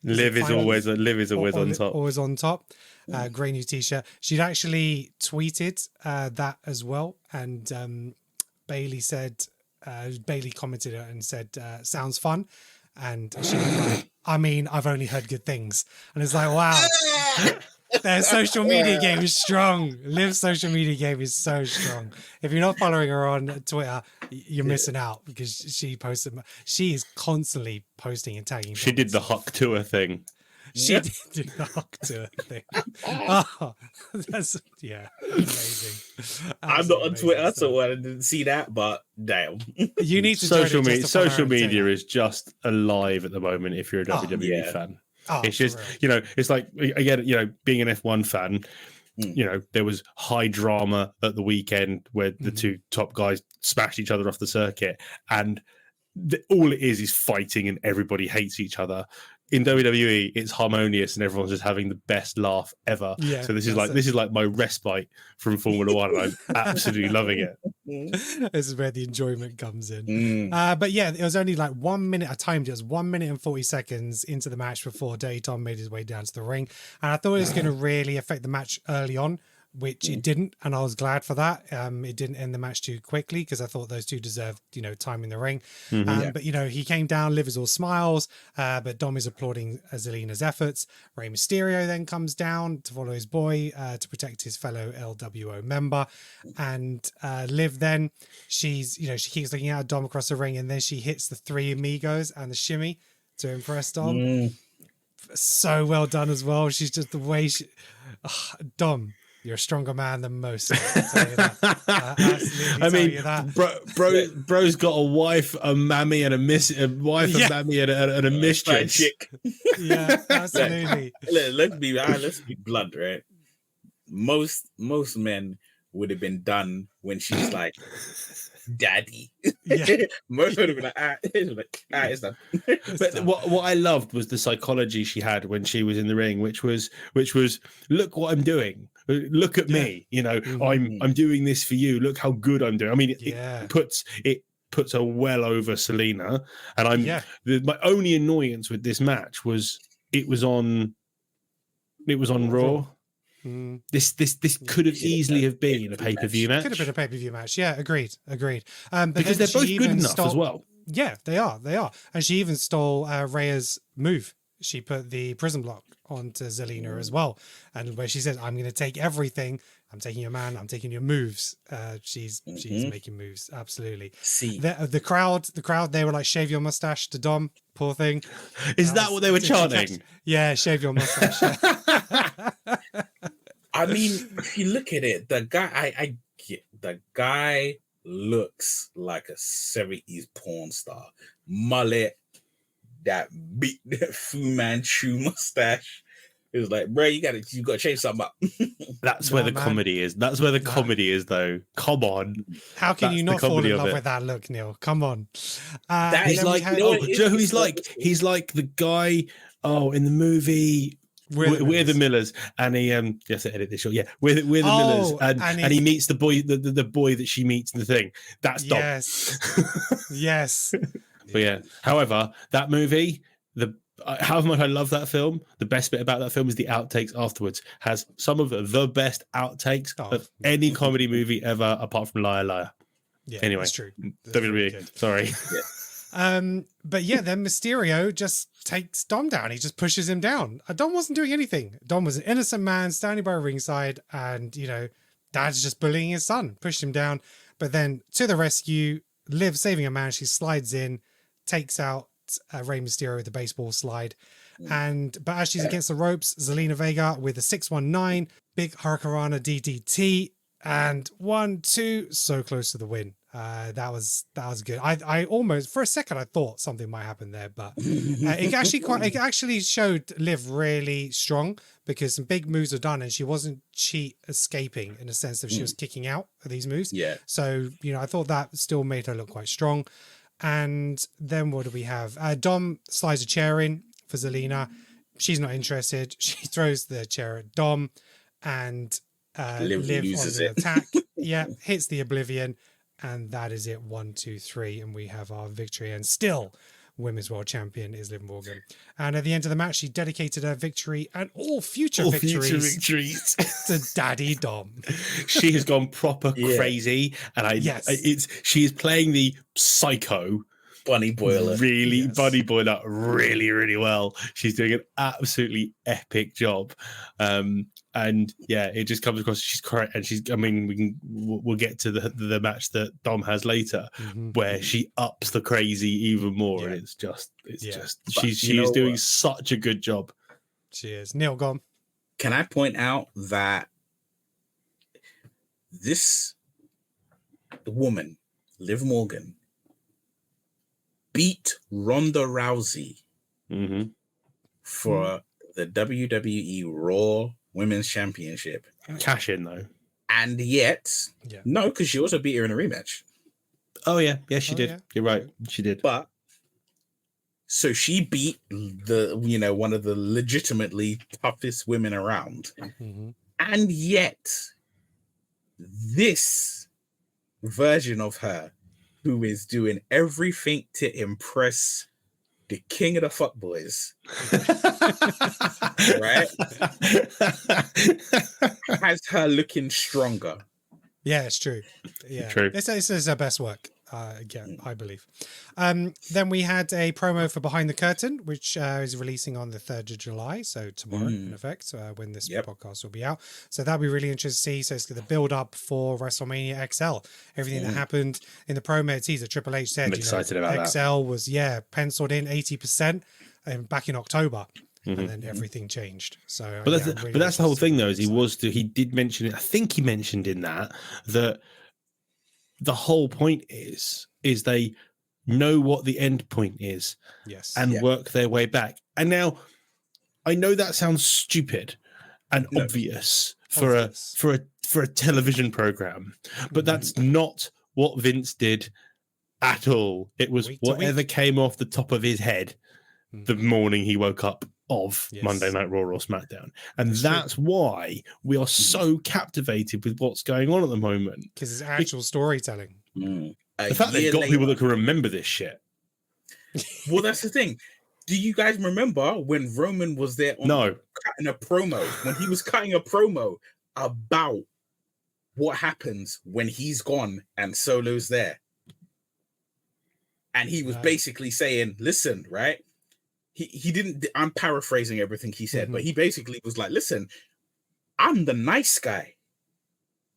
Liv is always on top. Always on top. Great new t-shirt. She'd actually tweeted that as well, and Bailey commented it and said, "Sounds fun." And she was like, "I mean, I've only heard good things." And it's like, wow. Their social media game is strong. Liv's social media game is so strong. If you're not following her on Twitter, you're missing out, because she is constantly posting and tagging. She did the Huck Tour thing. She did do the Huck Tour thing. Oh, that's amazing. I'm not on Twitter, so I didn't see that. But damn, you need to social media. Social media is just alive at the moment. If you're a WWE fan. Oh, it's just, it's like, again, being an F1 fan, there was high drama at the weekend where the 2 top guys smashed each other off the circuit, and all it is fighting, and everybody hates each other. In WWE, it's harmonious and everyone's just having the best laugh ever. Yeah, so this is like my respite from Formula One, and I'm absolutely loving it. This is where the enjoyment comes in. But yeah, it was only like 1 minute. I timed it. It was 1 minute and 40 seconds into the match before Dirty Tom made his way down to the ring, and I thought it was going to really affect the match early on, which it didn't, and I was glad for that. It didn't end the match too quickly, because I thought those 2 deserved, time in the ring. But, he came down, Liv is all smiles, but Dom is applauding Zelina's efforts. Rey Mysterio then comes down to follow his boy to protect his fellow LWO member. And Liv then, she keeps looking at Dom across the ring, and then she hits the 3 amigos and the shimmy to impress Dom. So well done as well. She's just the way Dom, you're a stronger man than most. I mean, bro's got a wife, a mammy, and a mammy, and a mistress. Yeah, absolutely. Let's be blunt, right? Most men would have been done when she's like, "Daddy." Yeah. Most would have been like, it's done. But what I loved was the psychology she had when she was in the ring, which was look what I'm doing. Look at me. You know, I'm doing this for you. Look how good I'm doing. I mean, it puts her well over Selena. And my only annoyance with this match was it was on Raw. This could have easily have been a pay-per-view match. Could have been a pay-per-view match. Yeah, agreed. But because they're both good enough as well. Yeah, they are. And she even stole Rhea's move. She put the prison block onto Zelina as well. And where she said, "I'm going to take everything. I'm taking your man. I'm taking your moves." She's making moves. Absolutely. See the crowd. They were like, "Shave your mustache" to Dom. Poor thing. Is that what they were chanting? Yeah, shave your mustache. I mean, if you look at it, the guy looks like a 70s porn star. Mullet, that big Fu Manchu mustache. It was like, bro, you gotta change something up. That's where the comedy is. That's where the comedy is, though. Come on. How can you not fall in love with that look, Neil? Come on. He's like, do you know who he's like? He's like the guy, in the movie We're the Millers, and he yes, I edit this short. Yeah, we're the Millers, and he meets the boy, the boy that she meets in the thing. That's Dom. Yes. But yeah, however, that movie, however much I love that film, the best bit about that film is the outtakes afterwards. Has some of the best outtakes of any comedy movie ever, apart from Liar Liar. Yeah, anyway, that's true. WWE. Sorry. Yeah. But yeah, then Mysterio just takes Dom down. He just pushes him down. Dom wasn't doing anything. Dom was an innocent man standing by ringside, and Dad's just bullying his son, pushed him down. But then to the rescue, Liv saving a man. She slides in, takes out Rey Mysterio with the baseball slide. But as she's against the ropes, Zelina Vega with a 619, big Hurricanrana DDT, and 1-2, so close to the win. That was good. I almost, for a second, I thought something might happen there, but it actually showed Liv really strong, because some big moves were done and she wasn't cheat escaping in the sense that she was kicking out of these moves. Yeah. So, I thought that still made her look quite strong. And then what do we have? Dom slides a chair in for Zelina. She's not interested. She throws the chair at Dom, and Liv on the attack. Yeah, hits the Oblivion. And that is it. 1, 2, 3. And we have our victory. And still, Women's World Champion is Liv Morgan. And at the end of the match, she dedicated her victory and all future victories to Daddy Dom. She has gone proper crazy. And she is playing the psycho bunny boiler. Bunny boiler really, really well. She's doing an absolutely epic job. And yeah, it just comes across. She's correct, and we'll get to the match that Dom has later, where she ups the crazy even more, and she's doing such a good job. She is. Neil, go on. Can I point out that the woman, Liv Morgan, beat Ronda Rousey for the WWE Raw Women's Championship. Cash in, though. And yet, no, because she also beat her in a rematch. Oh, yeah. Yes, she did. Yeah. You're right. She did. But, so she beat one of the legitimately toughest women around. And yet, this version of her, who is doing everything to impress the king of the fuckboys, right? Has her looking stronger. Yeah, it's true. Yeah, true. This is her best work. Again, I believe. Then we had a promo for Behind the Curtain, which is releasing on the 3rd of July, so tomorrow, in effect, when this podcast will be out. So that'll be really interesting to see. So it's the build up for WrestleMania XL. Everything that happened in the promo teaser, Triple H said, I'm excited about XL that. was penciled in 80% back in October. And then everything changed. So, but that's the whole thing, though. Is he did mention it. I think he mentioned in that the whole point is they know what the end point is, and work their way back. And now, I know that sounds stupid and obvious for for a television program. But that's not what Vince did at all. It was Week to whatever week. came off the top of his head the morning he woke up of Yes. Monday Night Raw or SmackDown. And That's true. that's why we are so captivated with what's going on at the moment. Because it's actual storytelling. The The fact they've got people that can remember this shit. Well, that's the thing. Do you guys remember when Roman was there cutting a promo? When he was cutting a promo about what happens when he's gone and Solo's there. And he was basically saying, listen, right? He didn't, I'm paraphrasing everything he said, but he basically was like, listen, I'm the nice guy.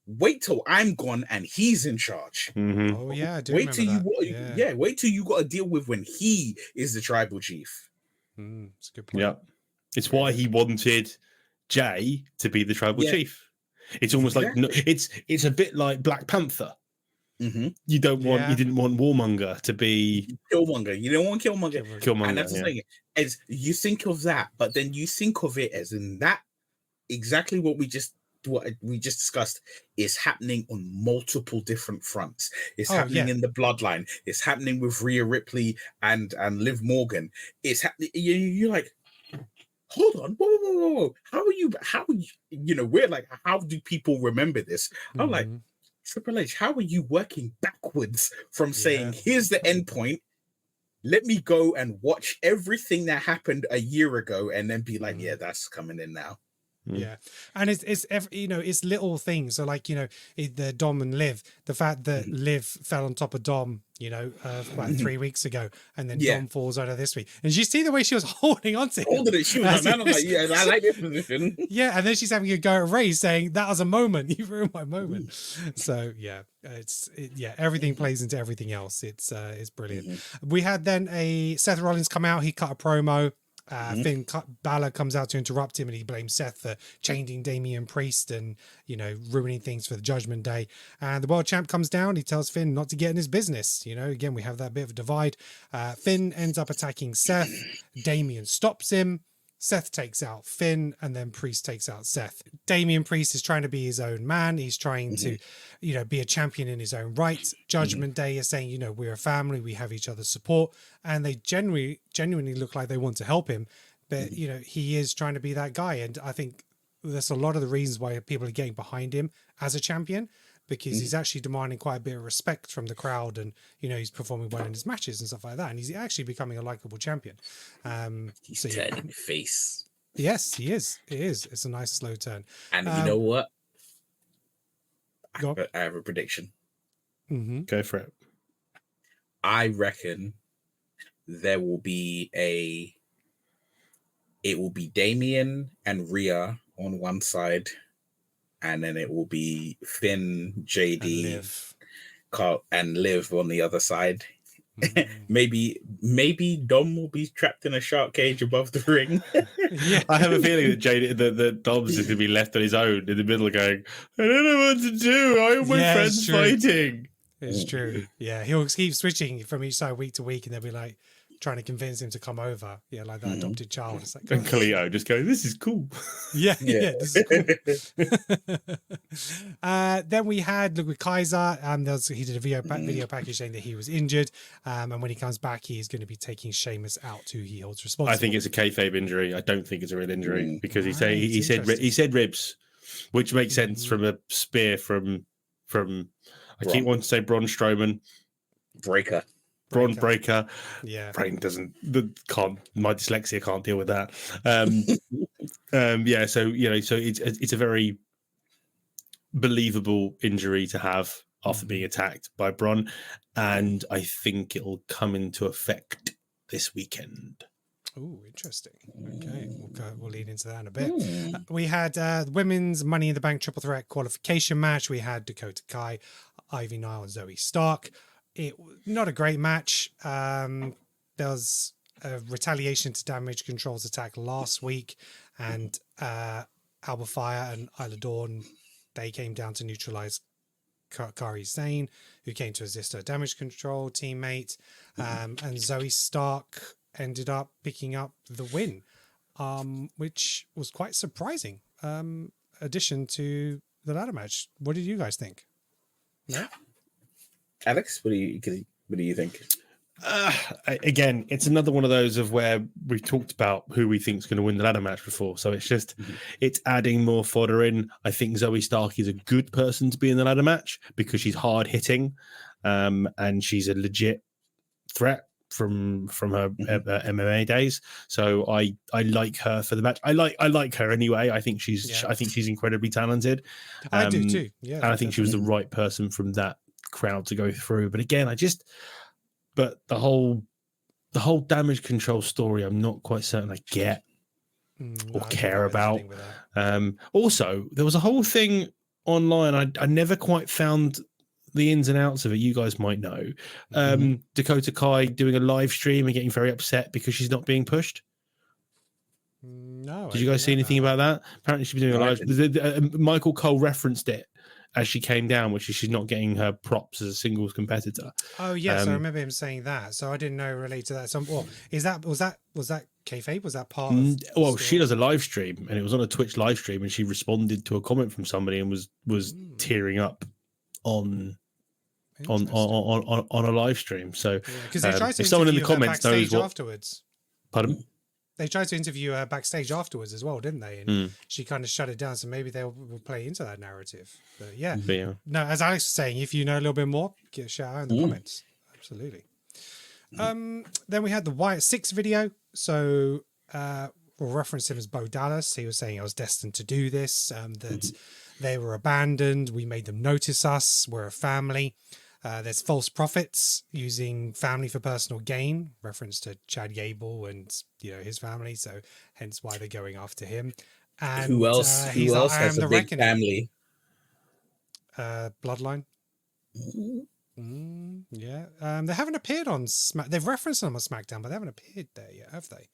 Wait till I'm gone and he's in charge. Oh yeah, I do wait till remember you that. Wait till you got to deal with when he is the tribal chief. It's a good point. Yeah. It's why he wanted Jay to be the tribal chief. It's almost like it's a bit like Black Panther. You didn't want Warmonger to be Killmonger. You don't want Killmonger. Killmonger. And that's the thing. As you think of that, but then you think of it as in that exactly what we just discussed is happening on multiple different fronts. It's happening in the bloodline. It's happening with Rhea Ripley and Liv Morgan. It's happening. You're like, hold on, whoa. How are you? We're like, how do people remember this? I'm like, Triple H, how are you working backwards from saying, here's the end point? Let me go and watch everything that happened a year ago and then be like, yeah, that's coming in now. Yeah, and it's little things. So like the Dom and Liv, the fact that Liv fell on top of Dom, about 3 weeks ago, and then Dom falls out of this week, and you see the way she was holding on to him. Holding it, she was like, man, I'm like, yeah, I like this position. Yeah, and then she's having a go at Ray, saying that was a moment. You ruined my moment. So everything plays into everything else. It's brilliant. We had then a Seth Rollins come out. He cut a promo. Finn Balor comes out to interrupt him and he blames Seth for changing Damian Priest and ruining things for the Judgment Day, and the world champ comes down. He tells Finn not to get in his business. Again, we have that bit of a divide. Finn ends up attacking Seth. Damian stops him. Seth takes out Finn, and then Priest takes out Seth. Damian Priest is trying to be his own man. He's trying to, be a champion in his own right. Judgment Day is saying, we're a family, we have each other's support, and they genuinely look like they want to help him. But he is trying to be that guy, and I think that's a lot of the reasons why people are getting behind him as a champion, because he's actually demanding quite a bit of respect from the crowd, and he's performing well in his matches and stuff like that, and he's actually becoming a likable champion. He's turning face. Yes, he is. It is. It's a nice slow turn. And you know what? Go on. I have a prediction. Go for it. I reckon there will be it will be Damian and Rhea on one side, and then it will be Finn, JD, Carl, and Liv on the other side. Maybe Dom will be trapped in a shark cage above the ring. I have a feeling that that Dom's is going to be left on his own in the middle, going, I don't know what to do. I and my friends fighting. It's true. Yeah, he'll keep switching from each side week to week, and they'll be like trying to convince him to come over. Yeah, like that adopted child. It's like, and Cleo just going, this is cool. Yeah, this is cool. Then we had with Kaiser. He did a video package saying that he was injured, and when he comes back, he's going to be taking Sheamus out, who he holds responsible. I think it's a kayfabe injury. I don't think it's a real injury because he said ribs, which makes sense from a spear from I keep wanting to say Braun Strowman. Braun Breaker. Yeah. Brain my dyslexia can't deal with that. So it's a very believable injury to have after being attacked by Bron, and I think it'll come into effect this weekend. Oh, interesting. Okay, we'll lead into that in a bit. We had women's Money in the Bank triple threat qualification match. We had Dakota Kai, Ivy Nile, and Zoe Stark. Not a great match. There was a retaliation to Damage Control's attack last week, and Alba Fire and Isla Dawn, they came down to neutralize Kairi Sane, who came to assist her Damage Control teammate, and Zoe Stark ended up picking up the win, which was quite surprising addition to the ladder match. What did you guys think? No? Alex, what do you think? Again, it's another one of those of where we've talked about who we think is going to win the ladder match before. So it's just, it's adding more fodder in. I think Zoe Stark is a good person to be in the ladder match because she's hard hitting, and she's a legit threat from her MMA days. So I like her for the match. I like her anyway. I think she's incredibly talented. I do too. Yeah, and I think she was the right person from that crowd to go through. But again, but the whole damage control story, I'm not quite certain I get or care about. Also, there was a whole thing online. I never quite found the ins and outs of it. You guys might know. Dakota Kai doing a live stream and getting very upset because she's not being pushed. No. Did you guys see anything about that? Apparently she's doing a live. Michael Cole referenced it as she came down, which is she's not getting her props as a singles competitor. Oh yes, I remember him saying that. So I didn't know relate to that. So was that kayfabe? Was that part of well, she does a live stream and it was on a Twitch live stream and she responded to a comment from somebody and was tearing up on a live stream. So because they tried to if someone in the comments knows what afterwards. Pardon? They tried to interview her backstage afterwards as well, didn't they? And she kind of shut it down. So maybe they'll play into that narrative. But yeah. No, as Alex was saying, if you know a little bit more, get a shout out in the comments. Absolutely. Then we had the Wyatt 6 video. So we'll reference him as Bo Dallas. He was saying I was destined to do this, that they were abandoned. We made them notice us. We're a family. There's false prophets using family for personal gain, reference to Chad Gable and his family, so hence why they're going after him. And who else has a big family? Bloodline. Yeah, they haven't appeared on They've referenced them on SmackDown, but they haven't appeared there yet, have they?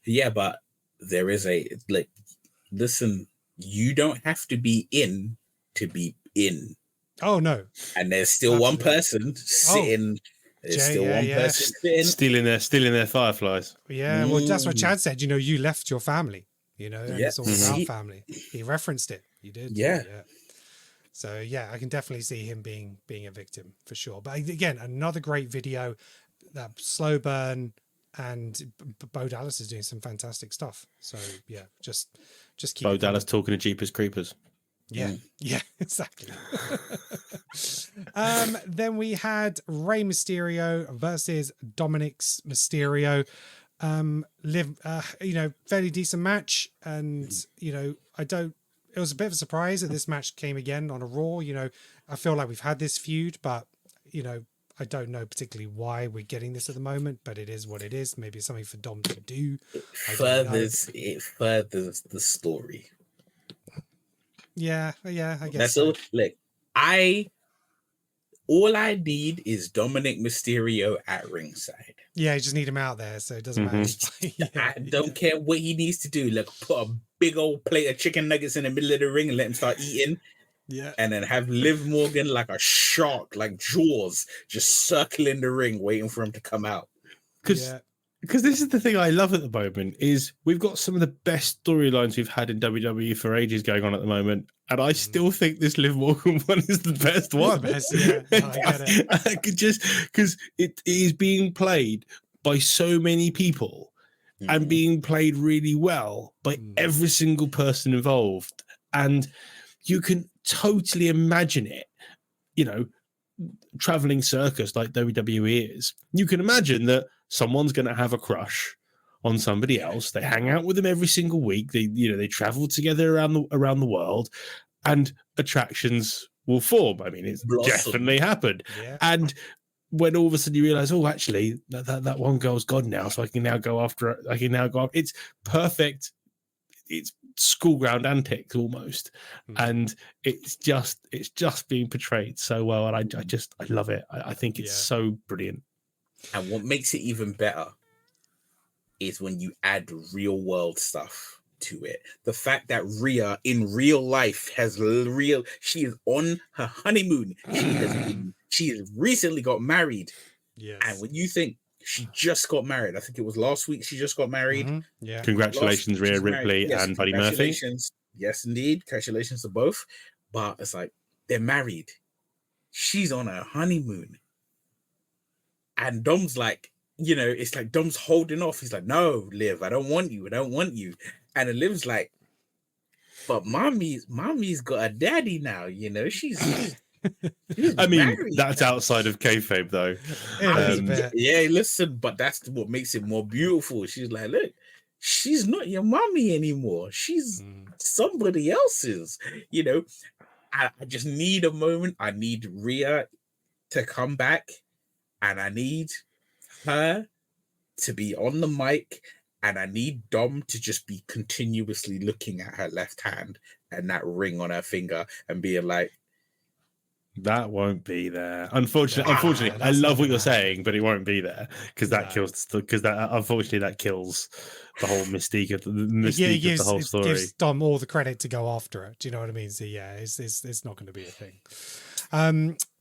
Yeah, but there is listen, you don't have to be in to be in. Oh no! And there's still one person sitting. There's still one person sitting, stealing their fireflies. Yeah, well, that's what Chad said. You left your family. And it's all about family. He referenced it. He did. Yeah. So yeah, I can definitely see him being a victim for sure. But again, another great video. That slow burn, and Bo Dallas is doing some fantastic stuff. So yeah, just keep. Bo Dallas talking to Jeepers Creepers. Yeah, exactly. Then we had Rey Mysterio versus Dominic Mysterio. Fairly decent match, and it was a bit of a surprise that this match came again on a Raw. I feel like we've had this feud, but I don't know particularly why we're getting this at the moment, but it is what it is. Maybe it's something for Dom to do. It furthers the story. Yeah, I guess that's all. Look, all I need is Dominic Mysterio at ringside. Yeah, you just need him out there, so it doesn't matter. I don't care what he needs to do. Like, put a big old plate of chicken nuggets in the middle of the ring and let him start eating. Yeah, and then have Liv Morgan like a shark, like Jaws, just circling the ring, waiting for him to come out. Because this is the thing I love at the moment is we've got some of the best storylines we've had in WWE for ages going on at the moment, and I still think this Liv Morgan one is the best one. I get it. Just because it is being played by so many people and being played really well by every single person involved, and you can totally imagine it, traveling circus like WWE is. You can imagine that someone's going to have a crush on somebody else. They hang out with them every single week. They travel together around the world, and attractions will form. I mean, it's definitely happened. Yeah. And when all of a sudden you realize, oh, actually, that one girl's gone now, so I can now go after. It's perfect. It's school ground antics almost, and it's just being portrayed so well, and I love it. I think it's so brilliant. And what makes it even better is when you add real world stuff to it. The fact that Rhea in real life she is on her honeymoon. She has recently got married. Yes. And when you think she just got married, I think it was last week she just got married. Yeah. Congratulations, Rhea Ripley and Buddy Murphy. Yes, indeed. Congratulations to both. But it's like, they're married. She's on her honeymoon. And Dom's like, it's like Dom's holding off. He's like, no, Liv, I don't want you. I don't want you. And then Liv's like, but mommy's got a daddy now, she's I mean, married. that's outside of kayfabe, though. Yeah, listen, but that's what makes it more beautiful. She's like, look, she's not your mommy anymore. She's somebody else's. I just need a moment. I need Rhea to come back, and I need her to be on the mic, and I need Dom to just be continuously looking at her left hand and that ring on her finger and being like, that won't be there. Unfortunately, I love what you're saying, but it won't be there because that unfortunately that kills the whole mystique of the whole story. It gives Dom all the credit to go after it. Do you know what I mean? So yeah, it's not going to be a thing.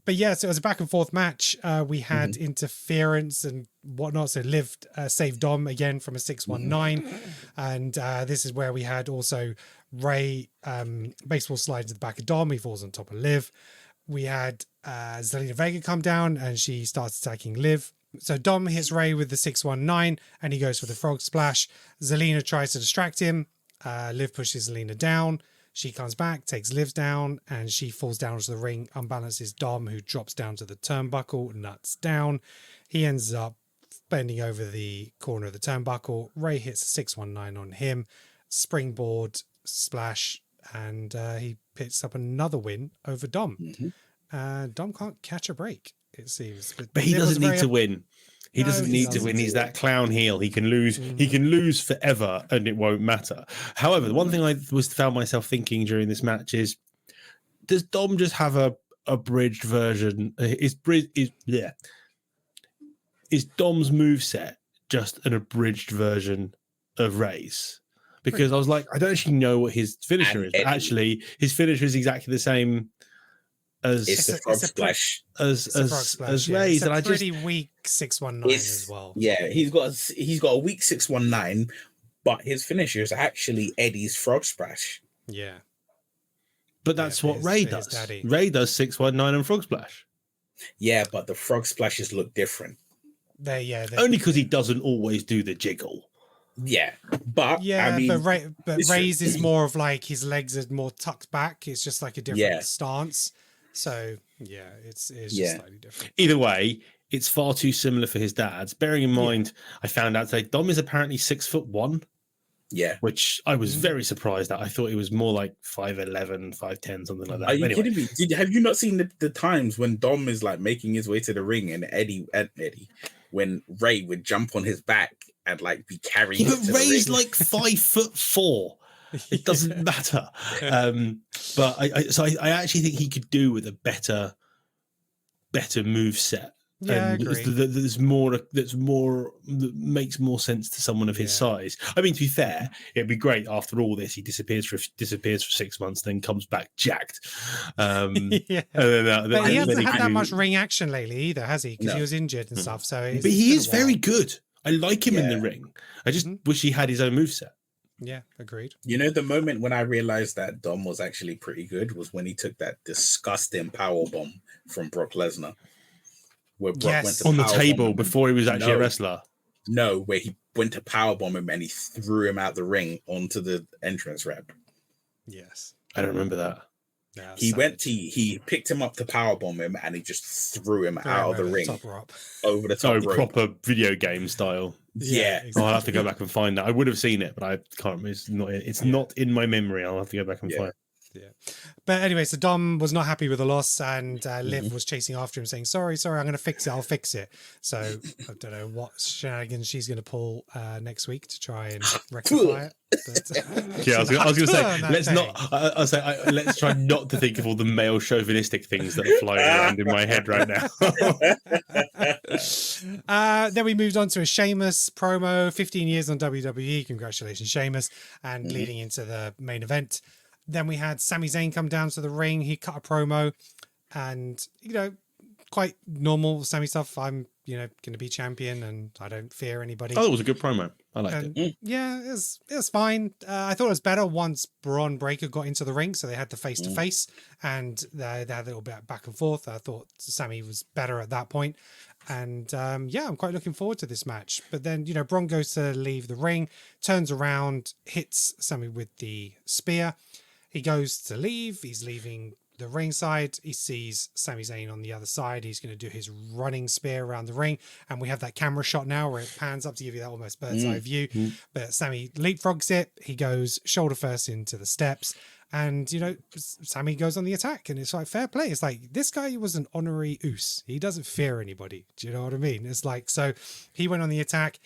But yeah, so it was a back and forth match. We had interference and whatnot. So Liv saved Dom again from a 619. And this is where we had also Ray baseball slide to the back of Dom. He falls on top of Liv. We had Zelina Vega come down and she starts attacking Liv. So Dom hits Ray with the 619 and he goes for the frog splash. Zelina tries to distract him. Liv pushes Zelina down. She comes back, takes Liv down, and she falls down to the ring, unbalances Dom, who drops down to the turnbuckle, nuts down. He ends up bending over the corner of the turnbuckle. Ray hits a 619 on him, springboard splash, and he picks up another win over Dom. Dom can't catch a break, it seems. But he doesn't need to win. He doesn't need to win. He's that clown heel. He can lose. He can lose forever, and it won't matter. However, the one thing I found myself thinking during this match is: does Dom just have a abridged version? Is Dom's moveset just an abridged version of Ray's? Because I was like, I don't actually know what his finisher is, but actually, his finisher is exactly the same. It's the frog splash. As Ray's, and I pretty weak 619 as well. Yeah, he's got a weak 619, but his finisher is actually Eddie's frog splash. Yeah, but that's what Ray does. Ray does 619 and frog splash. Yeah, but the frog splashes look different. Only because he doesn't always do the jiggle. Yeah, but Ray's is more of like his legs are more tucked back. It's just like a different stance. So yeah, it's just slightly different. Either way, it's far too similar for his dad's. Bearing in mind, I found out today Dom is apparently 6'1". Yeah, which I was very surprised at. I thought it was more like 5'11", 5'10", something like that. Are you kidding me? Have you not seen the times when Dom is like making his way to the ring and Eddie, when Ray would jump on his back and like be carried? Yeah, but Ray's like 5'4". It doesn't matter. But I actually think he could do with a better move set. Yeah, I agree. That makes more sense to someone of his size. I mean, to be fair, it'd be great after all this. He disappears for 6 months, then comes back jacked. But he hasn't had that much ring action lately either, has he? Because he was injured and stuff. So, but he is very good. I like him in the ring. I just wish he had his own moveset. Yeah, agreed. The moment when I realized that Dom was actually pretty good was when he took that disgusting powerbomb from Brock Lesnar. Where Brock went to on the table before he was actually a wrestler. No, where he went to powerbomb him and he threw him out the ring onto the entrance ramp. Yes. I don't remember that. Yeah, he picked him up to powerbomb him and he just threw him out of the ring over the top rope. Proper video game style. Yeah. Exactly. I'll have to go back and find that. I would have seen it, but I can't remember. It's not in my memory. I'll have to go back and find it. Yeah. But anyway, so Dom was not happy with the loss and Liv was chasing after him saying, sorry, I'm going to fix it. I'll fix it. So I don't know what shenanigans she's going to pull next week to try and rectify it. But, yeah, I was going to say, let's try not to think of all the male chauvinistic things that are flying around in my head right now. Then we moved on to a Sheamus promo, 15 years on WWE. Congratulations, Sheamus. And leading into the main event. Then we had Sami Zayn come down to the ring. He cut a promo and, quite normal Sami stuff. I'm going to be champion, and I don't fear anybody. Oh, it was a good promo. I liked it. Yeah, it was fine. I thought it was better once Bron Breakker got into the ring, so they had the face to face, and they had a little bit back and forth. I thought Sami was better at that point, and yeah, I'm quite looking forward to this match. But then Bron goes to leave the ring, turns around, hits Sami with the spear. He goes to leave. He's leaving the ringside. He sees Sami Zayn on the other side. He's going to do his running spear around the ring, and we have that camera shot now where it pans up to give you that almost bird's eye view. But Sami leapfrogs it. He goes shoulder first into the steps, and Sami goes on the attack, and it's like fair play. It's like this guy was an honorary oos. He doesn't fear anybody. Do you know what I mean? It's like, so he went on the attack,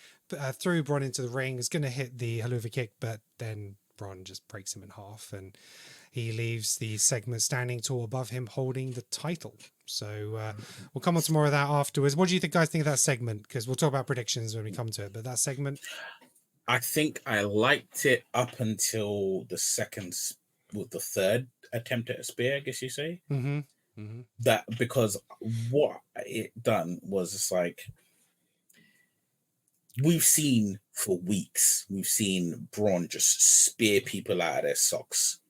threw Bron into the ring. Is going to hit the haluva kick, but then Bron just breaks him in half, and he leaves the segment standing tall above him, holding the title. So we'll come on to more of that afterwards. What do you guys think of that segment? Because we'll talk about predictions when we come to it. But that segment, I think I liked it up until the third attempt at a spear, I guess you say. That because what it done was it's like we've seen for weeks. We've seen Bron just spear people out of their socks.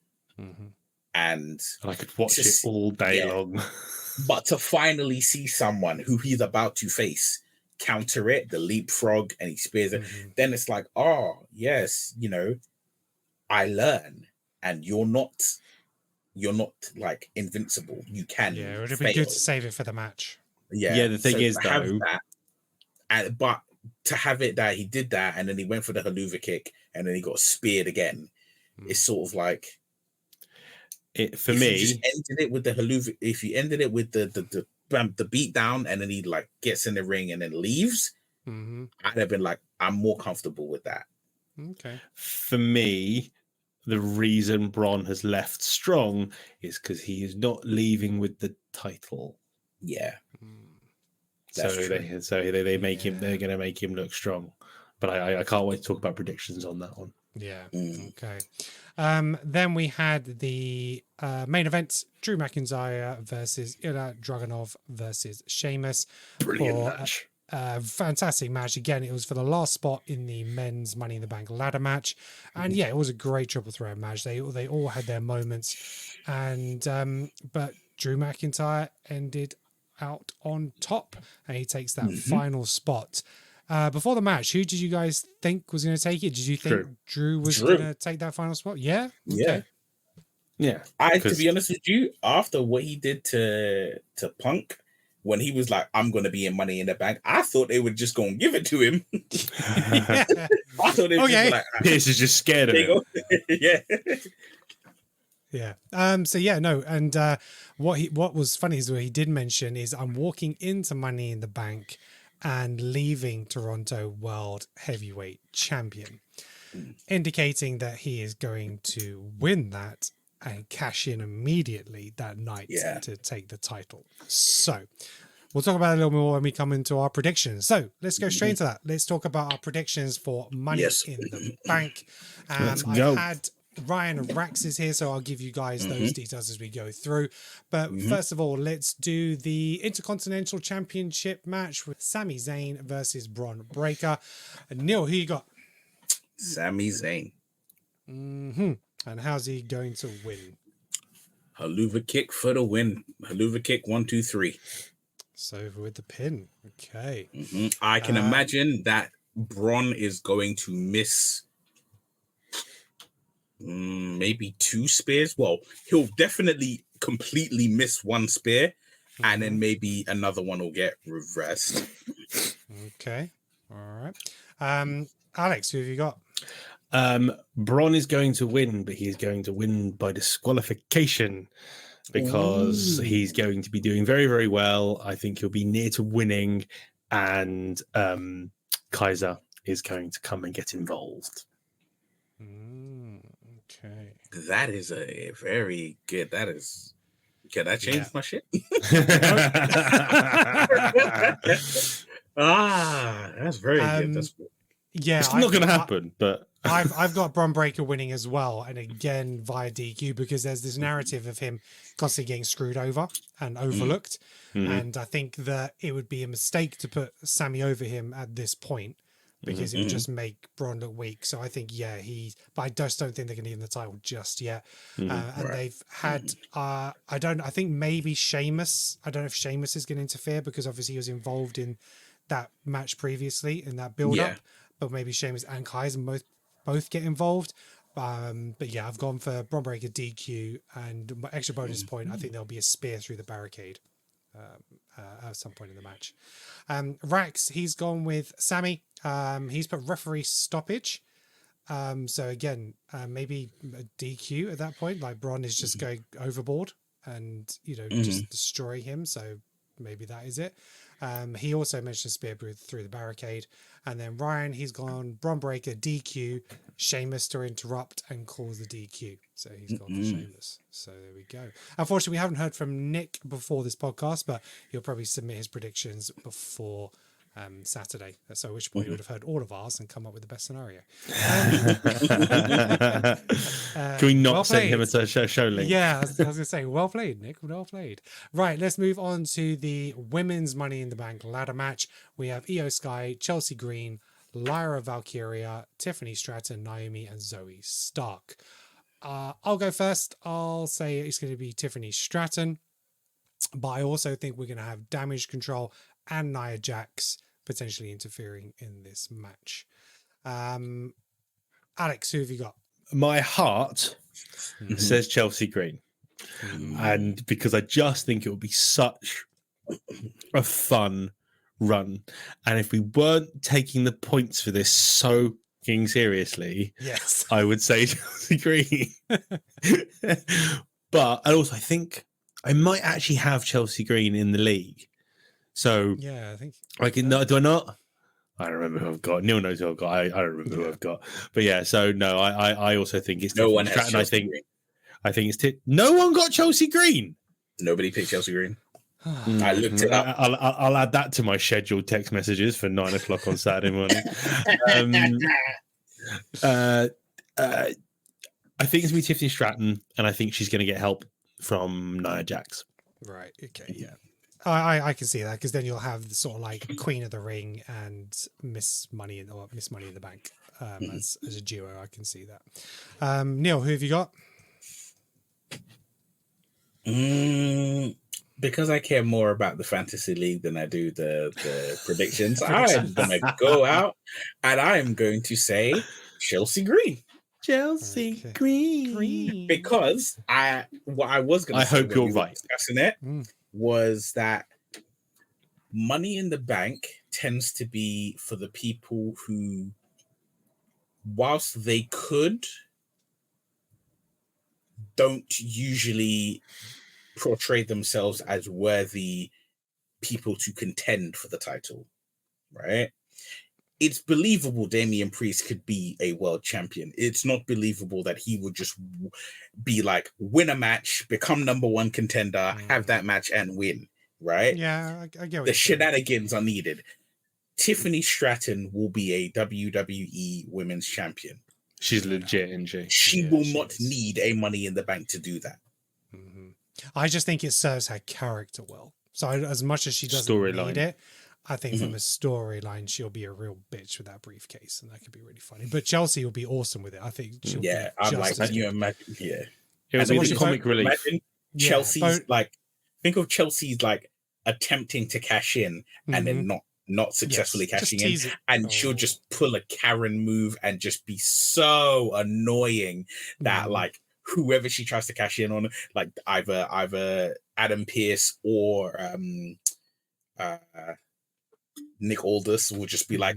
And I could watch it all day long. But to finally see someone who he's about to face counter it, the leapfrog, and he spears it, then it's like, oh yes, I learn, and you're not like invincible. You can. Yeah, it would be good to save it for the match. Yeah. The thing is, though, but to have it that he did that, and then he went for the haluva kick, and then he got speared again. It's sort of like. For me, you just ended it with the haluva. If you ended it with the beat down, and then he like gets in the ring and then leaves, I'd have been like, I'm more comfortable with that. Okay. For me, the reason Bron has left strong is because he is not leaving with the title. Yeah. So they make him. They're going to make him look strong. But I can't wait to talk about predictions on that one. Yeah. Okay. Then we had the main event: Drew McIntyre versus Ilya Dragunov versus Sheamus. Brilliant match. Fantastic match. Again, it was for the last spot in the men's Money in the Bank ladder match, and yeah, it was a great triple threat match. They all had their moments, and but Drew McIntyre ended out on top, and he takes that final spot. Before the match, who did you guys think was going to take it? Did you think Drew was going to take that final spot? Yeah. Okay. Yeah. To be honest with you, after what he did to Punk, when he was like, "I'm going to be in Money in the Bank," I thought they would just go and give it to him. I thought they would just be like, Pierce is just scared of it. Yeah. So yeah, no, and what was funny is what he did mention is I'm walking into Money in the Bank and leaving Toronto World Heavyweight Champion, indicating that he is going to win that and cash in immediately that night to take the title. So we'll talk about it a little more when we come into our predictions. So let's go straight into that. Let's talk about our predictions for Money in the Bank. Let's go. I had Ryan and Rax is here, so I'll give you guys those details as we go through. But first of all, let's do the Intercontinental Championship match with Sami Zayn versus Bron Breakker. And Neil, who you got? Sami Zayn. And how's he going to win? Haluva kick for the win. Haluva kick 1, 2, 3. So with the pin. Okay. I can imagine that Bron is going to miss maybe 2 spears. Well, he'll definitely completely miss 1 spear, and then maybe another one will get reversed. Okay. All right. Alex, who have you got? Bron is going to win, but he's going to win by disqualification because he's going to be doing very, very well. I think he'll be near to winning, and Kaiser is going to come and get involved. Okay. That is a very good. That is. Can I change my shit? That's very good. That's good. Yeah, it's not going to happen, but I've got Bron Breakker winning as well, and again via DQ, because there's this narrative of him constantly getting screwed over and overlooked, and I think that it would be a mistake to put Sami over him at this point, because it would just make Bron look weak. So I think but I just don't think they're going to give him the title just yet. And they've had I think maybe Sheamus. I don't know if Sheamus is going to interfere, because obviously he was involved in that match previously in that build up. But maybe Sheamus and Kaiser both get involved. But yeah, I've gone for Bron Breakker DQ, and my extra bonus point, I think there'll be a spear through the barricade at some point in the match. Rax, he's gone with Sami. He's put referee stoppage. So again, maybe a DQ at that point. Like Bron is just going overboard and, just destroy him. So maybe that is it. He also mentioned spear through the barricade. And then Ryan, he's gone Bron Breakker DQ, Sheamus to interrupt and cause the DQ. So he's gone for Sheamus. So there we go. Unfortunately, we haven't heard from Nick before this podcast, but he'll probably submit his predictions before Saturday. So at which point you would have heard all of ours and come up with the best scenario. Can we not send him a show link? Yeah, I was going to say, well played, Nick. Well played. Right, let's move on to the women's Money in the Bank ladder match. We have Io Sky, Chelsea Green, Lyra Valkyria, Tiffany Stratton, Naomi, and Zoe Stark. I'll go first. I'll say it's going to be Tiffany Stratton, but I also think we're going to have Damage Control and Nia Jax potentially interfering in this match. Alex, who have you got? My heart says Chelsea Green. And because I just think it would be such a fun run. And if we weren't taking the points for this so seriously, yes, I would say Chelsea Green. But also, I think I might actually have Chelsea Green in the league. So yeah, I think do I not? I don't remember who I've got. Neil knows who I've got. I don't remember who I've got. But yeah, so no, I also think it's no one has Stratton. Chelsea Green. I think it's no one got Chelsea Green. Nobody picked Chelsea Green. I looked it up. I'll add that to my scheduled text messages for 9:00 on Saturday morning. I think it's going to be Tiffany Stratton, and I think she's going to get help from Nia Jax. Right. Okay. Yeah. I can see that, because then you'll have the sort of like Queen of the Ring and Miss Money in the Bank as a duo. I can see that. Neil, who have you got? Because I care more about the fantasy league than I do the predictions, I'm going to go out and I am going to say Chelsea Green. Chelsea Green. Because I was going to say, hope you're right. Discussing it was that Money in the Bank tends to be for the people who, whilst they could, don't usually portray themselves as worthy people to contend for the title, right? It's believable Damian Priest could be a world champion. It's not believable that he would just be like, win a match, become number one contender, have that match and win, right? Yeah, I get what the shenanigans are needed. Tiffany Stratton will be a WWE Women's Champion. She's legit, isn't she? She will not need a Money in the Bank to do that. I just think it serves her character well. So as much as she doesn't need it, I think from a storyline, she'll be a real bitch with that briefcase, and that could be really funny. But Chelsea will be awesome with it. I think she'll be I'm like, can you imagine? Yeah. It was a comic relief. Imagine Chelsea's think of Chelsea's like attempting to cash in and then not successfully cashing in, and she'll just pull a Karen move and just be so annoying that like whoever she tries to cash in on, like either Adam Pearce or Nick Aldis, will just be like,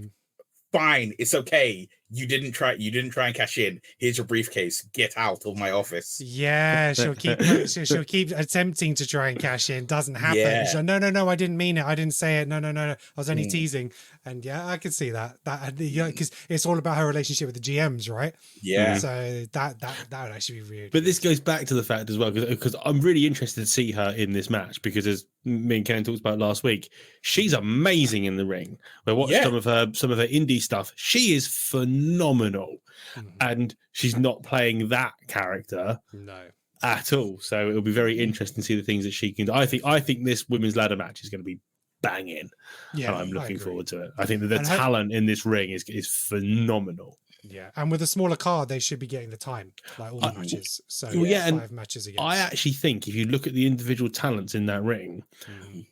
fine, it's okay. You didn't try and cash in. Here's your briefcase. Get out of my office. Yeah, she'll keep attempting to try and cash in. Doesn't happen. Yeah. She'll, no, I didn't mean it. I didn't say it. No. I was only teasing. And yeah, I can see that. Because it's all about her relationship with the GMs, right? Yeah. So that would actually be weird. But this goes back to the fact as well, because I'm really interested to see her in this match, because as me and Ken talked about last week, she's amazing in the ring. I watched some of her indie stuff. She is phenomenal phenomenal. Mhm. And she's not playing that character No. at all. So it'll be very interesting to see the things that she can do. I think this women's ladder match is going to be banging. Yeah, and I'm I looking agree. forward to it. I think that the And talent in this ring is phenomenal. Yeah, and with a smaller card, they should be getting the time, like all the matches. So yeah, and 5 matches against. I actually think if you look at the individual talents in that ring,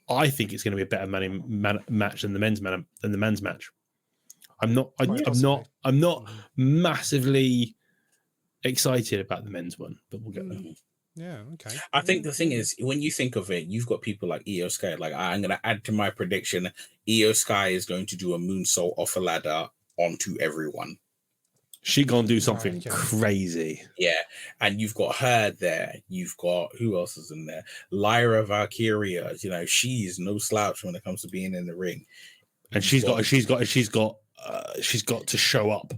I think it's going to be a better match than the men's match. I'm not massively excited about the men's one, but we'll get there. Yeah, okay. I think the thing is, when you think of it, you've got people like Io Sky. Like, I'm going to add to my prediction, Io Sky is going to do a moonsault off a ladder onto everyone. She gonna do something crazy. Yeah, and you've got her there. You've got, who else is in there? Lyra Valkyria. You know, she's no slouch when it comes to being in the ring. And she's got to show up.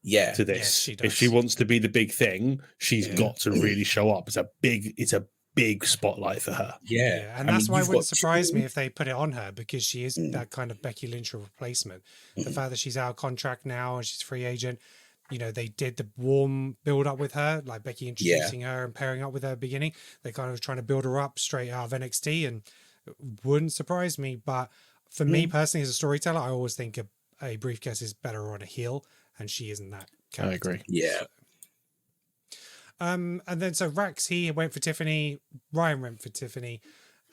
Yeah, to this. Yes, if she wants to be the big thing, she's got to really show up. It's a big spotlight for her. Yeah, and that's why it wouldn't surprise me if they put it on her, because she is that kind of Becky Lynch replacement. The fact that she's out of contract now and she's free agent. You know, they did the warm build up with her, like Becky introducing her and pairing up with her at the beginning. They kind of trying to build her up straight out of NXT, and it wouldn't surprise me. But for me personally, as a storyteller, I always think a briefcase is better on a heel, and she isn't that character. I agree. Yeah. And then so Rax, he went for Tiffany. Ryan went for Tiffany.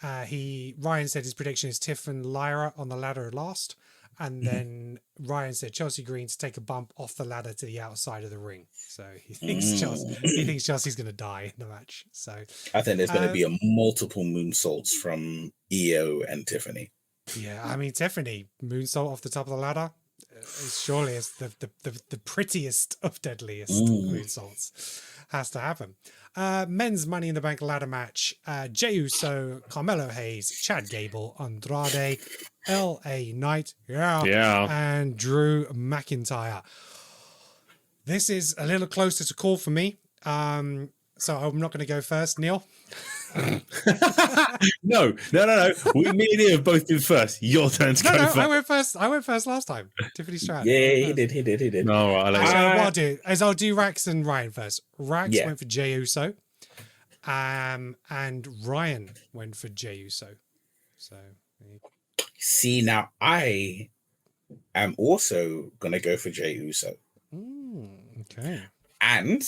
Ryan said his prediction is Tiff and Lyra on the ladder last. And then Ryan said Chelsea Green to take a bump off the ladder to the outside of the ring. So he thinks Chelsea's going to die in the match. So I think there's going to be a multiple moonsaults from Io and Tiffany. Yeah, I mean, Tiffany moonsault off the top of the ladder. Surely it's the prettiest of deadliest moonsaults. Has to happen. Men's Money in the Bank ladder match. Jey Uso, Carmelo Hayes, Chad Gable, Andrade, LA Knight, and Drew McIntyre. This is a little closer to call for me. So I'm not going to go first, Neil. No. Me and Neil have both been first. Your turn to go first. I went first last time. Tiffany Stratton. Yeah, he did. No, right, what I'll do is I'll do Rax and Ryan first. Rax went for Jey Uso, and Ryan went for Jey Uso. So see, now I am also gonna go for Jey Uso. Okay, and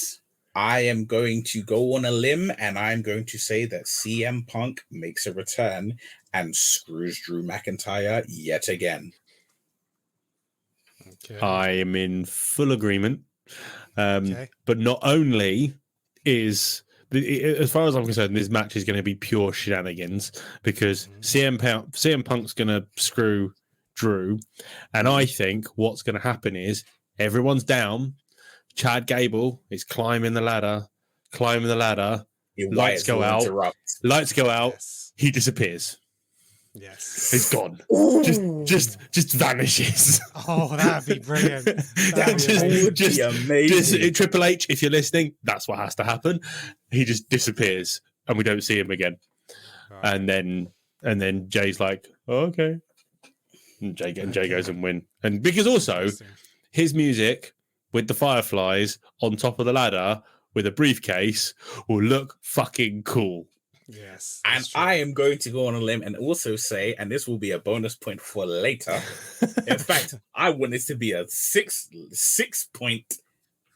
I am going to go on a limb, and I'm going to say that CM Punk makes a return and screws Drew McIntyre yet again. Okay. I am in full agreement. But not only is, as far as I'm concerned, this match is going to be pure shenanigans, because CM Punk's going to screw Drew. And I think what's going to happen is everyone's down. Chad Gable is climbing the ladder. Lights go out. Yes. He disappears. Yes, He's gone. Just vanishes. Oh, that'd be brilliant. Just amazing. Triple H, if you're listening, that's what has to happen. He just disappears, and we don't see him again. Right. And then Jay's like, oh, okay. And Jay goes and win. And because also his music with the fireflies on top of the ladder with a briefcase will look fucking cool. Yes. And I am going to go on a limb and also say, and this will be a bonus point for later. In fact, I want this to be a six point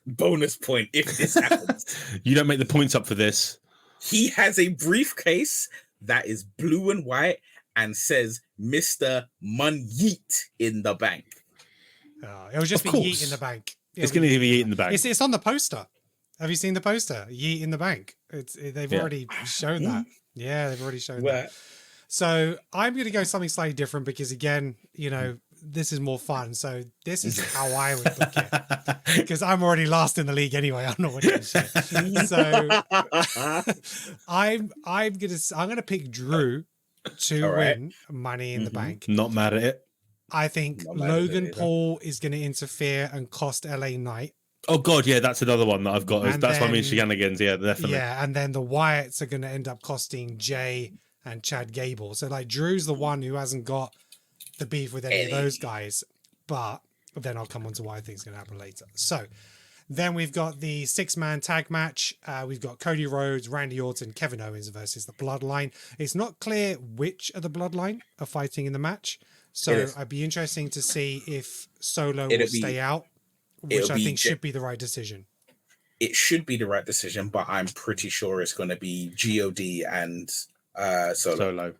bonus point if this happens. You don't make the points up for this. He has a briefcase that is blue and white and says Mr. Mun Yeet in the bank. It will just be Yeet in the bank. It's going to be Yeet in the bank. It's on the poster. Have you seen the poster? Yeet in the bank. They've already shown that. Yeah, they've already shown that. So I'm going to go something slightly different because, again, you know, this is more fun. So this is how I would book it, because I'm already last in the league anyway. I'm not winning shit. So I'm gonna pick Drew to win Money in the Bank. Not mad at it. I think Logan Paul is going to interfere and cost LA Knight. Oh God, yeah, that's another one that I've got. That's what I mean, shenanigans. Yeah, definitely. Yeah, and then the Wyatts are going to end up costing Jay and Chad Gable. So like Drew's the one who hasn't got the beef with any of those guys, but then I'll come on to why I think it's going to happen later. So then we've got the 6-man tag match. We've got Cody Rhodes, Randy Orton, Kevin Owens versus the Bloodline. It's not clear which of the Bloodline are fighting in the match. So I'd be interesting to see if Solo will stay out, which I think should be the right decision. It should be the right decision, but I'm pretty sure it's going to be GOD and Solo.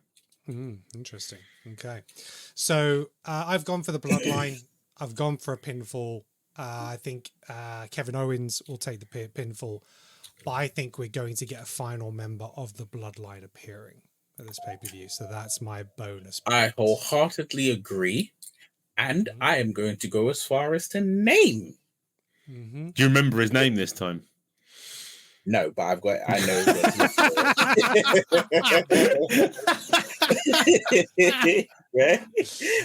Interesting. Okay. So I've gone for the Bloodline. I've gone for a pinfall. I think Kevin Owens will take the pinfall, but I think we're going to get a final member of the Bloodline appearing at this pay-per-view. So that's my bonus point. I wholeheartedly agree, and I am going to go as far as to name. Do you remember his name this time? No, but I know. Yeah,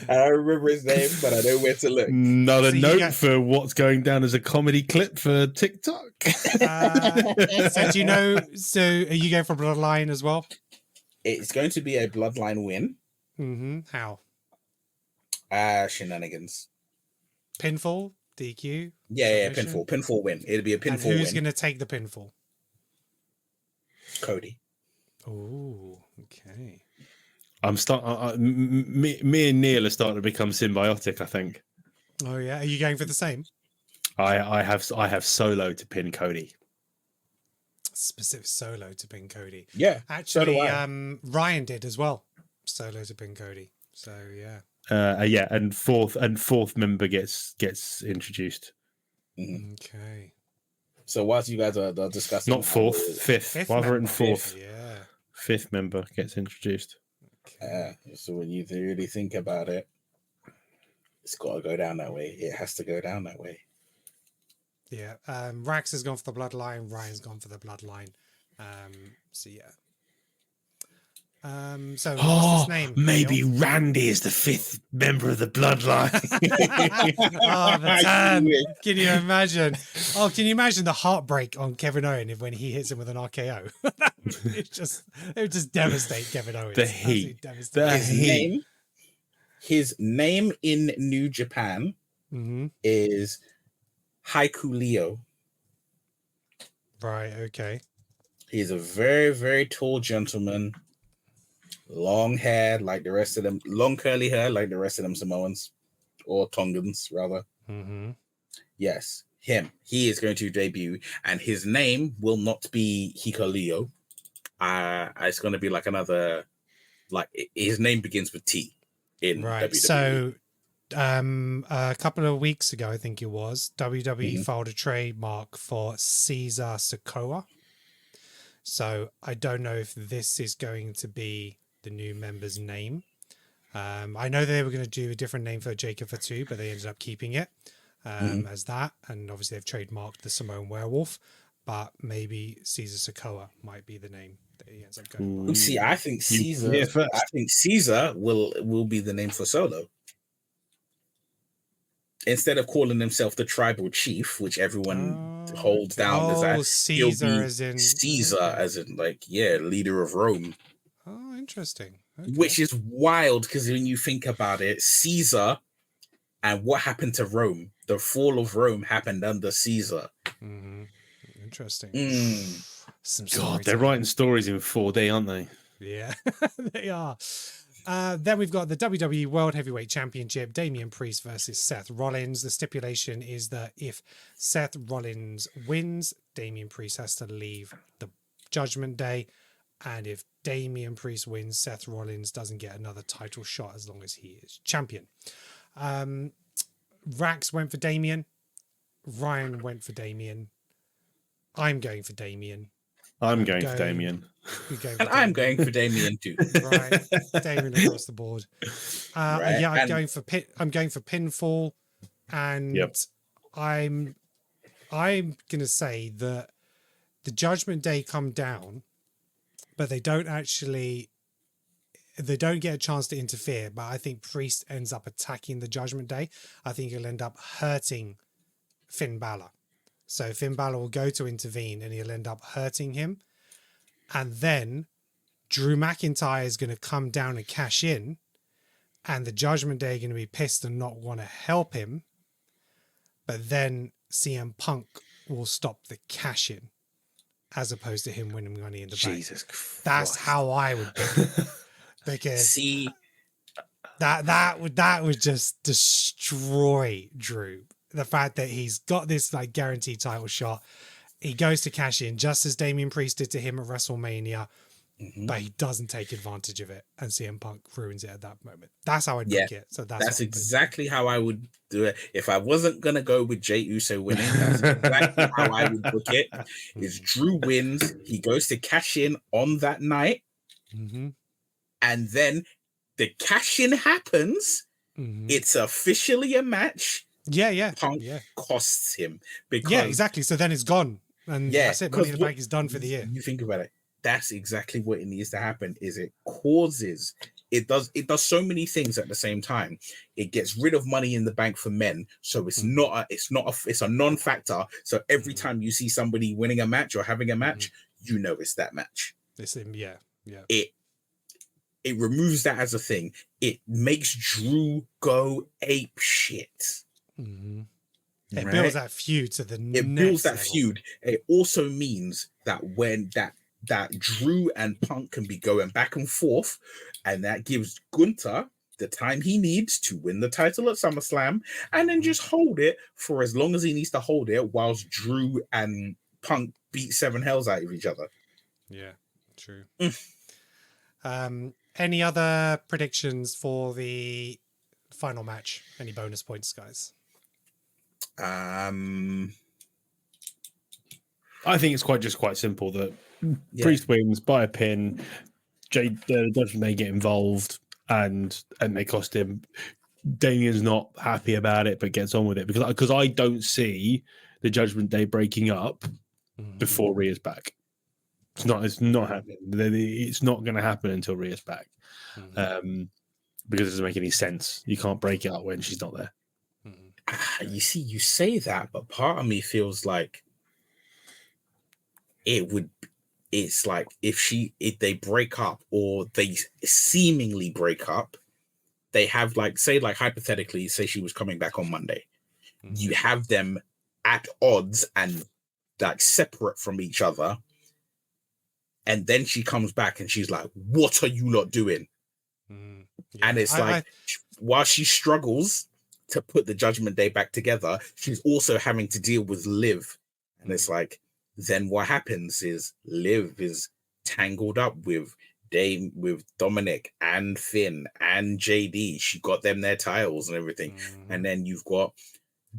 I don't remember his name, but I know where to look. Not a note for what's going down as a comedy clip for TikTok. So do you know? So are you going for Bloodline as well? It's going to be a Bloodline win. How? Shenanigans. Pinfall, DQ. Yeah, pinfall win. It'll be a pinfall win. And who's going to take the pinfall? Cody. Oh, okay. Me and Neil are starting to become symbiotic, I think. Oh yeah, are you going for the same? I have Solo to pin Cody. Specific Solo to pin Cody. Yeah, actually, so Ryan did as well. Solo to pin Cody. So yeah. And fourth member gets introduced. Okay. So whilst you guys are discussing, not fifth. While we're in fourth, yeah, fifth member gets introduced. So when you really think about it, it's got to go down that way. It has to go down that way. Yeah. Rax has gone for the Bloodline. Ryan's gone for the Bloodline. So yeah. So what's his name? Maybe Randy is the fifth member of the Bloodline. the turn. Can you imagine? Oh, can you imagine the heartbreak on Kevin Owens when he hits him with an RKO? it would just devastate Kevin Owens. The heat. His name in New Japan is Haiku Leo. Right. Okay. He's a very, very tall gentleman. Long hair like the rest of them, long curly hair like the rest of them Samoans or Tongans rather. Yes, him. He is going to debut, and his name will not be Hikuleo. It's going to be like another, his name begins with T. In right. WWE. So, a couple of weeks ago, I think it was, WWE filed a trademark for Caesar Sokoa. So I don't know if this is going to be the new member's name. I know they were going to do a different name for Jacob Fatu, but they ended up keeping it as that. And obviously they've trademarked the Samoan Werewolf, but maybe Caesar Sokoa might be the name that he ends up going by. See, I think Caesar. I think Caesar will be the name for Solo. Instead of calling himself the tribal chief, which everyone holds down as that, Caesar as in leader of Rome. Oh, interesting. Okay. Which is wild because when you think about it, Caesar and what happened to Rome, the fall of Rome happened under Caesar. Interesting. God, they're writing stories in 4D, aren't they? Yeah, they are. Then we've got the WWE World Heavyweight Championship, Damian Priest versus Seth Rollins. The stipulation is that if Seth Rollins wins, Damian Priest has to leave the Judgment Day. And if Damian Priest wins, Seth Rollins doesn't get another title shot as long as he is champion. Rax went for Damian. Ryan went for Damian. I'm going for Damian. I'm going for Damian. I'm going for Damian too. Right, Damian across the board. Right. Yeah, I'm going for pinfall, and I'm gonna say that the Judgment Day come down, but they don't get a chance to interfere. But I think Priest ends up attacking the Judgment Day. I think he'll end up hurting Finn Balor. So Finn Balor will go to intervene and he'll end up hurting him. And then Drew McIntyre is going to come down and cash in. And the Judgment Day are going to be pissed and not want to help him. but then CM Punk will stop the cash in as opposed to him winning Money in the Bank. Jesus Christ. That's how I would book it. Because See, that would just destroy Drew. The fact that he's got this like guaranteed title shot, he goes to cash in just as Damian Priest did to him at WrestleMania, but he doesn't take advantage of it, and CM Punk ruins it at that moment. That's how I'd book it. So that's exactly how I would do it. If I wasn't gonna go with Jey Uso winning, that's exactly how I would book it. Is Drew wins, he goes to cash in on that night, and then the cash in happens. It's officially a match. Punk costs him because exactly. So then it's gone, and that's it. Money in the Bank is done for the year. You think about it. That's exactly what it needs to happen. Is it does so many things at the same time. It gets rid of Money in the Bank for men, so it's a non-factor. So every time you see somebody winning a match or having a match, you know it's that match. It removes that as a thing. It makes Drew go ape shit. It builds that feud to the next builds that level. feud. It also means that when that Drew and Punk can be going back and forth, and that gives Gunther the time he needs to win the title at SummerSlam, and then just hold it for as long as he needs to hold it, whilst Drew and Punk beat seven hells out of each other. Yeah, true. Any other predictions for the final match? Any bonus points, guys? I think it's quite simple that Priest wins by a pin. Judgment Day get involved and they cost him. Damian's not happy about it, but gets on with it because I don't see the Judgment Day breaking up before Rhea's back. It's not happening. It's not going to happen until Rhea's back, because it doesn't make any sense. You can't break it up when she's not there. You see, you say that, but part of me feels like it's like if they break up or they seemingly break up, they have say hypothetically, say she was coming back on Monday. You have them at odds and like separate from each other. And then she comes back and she's like, what are you lot doing? And it's while she struggles to put the Judgment Day back together, she's also having to deal with Liv. And it's like, then what happens is Liv is tangled up with Dominic and Finn and JD. She got them their titles and everything. And then you've got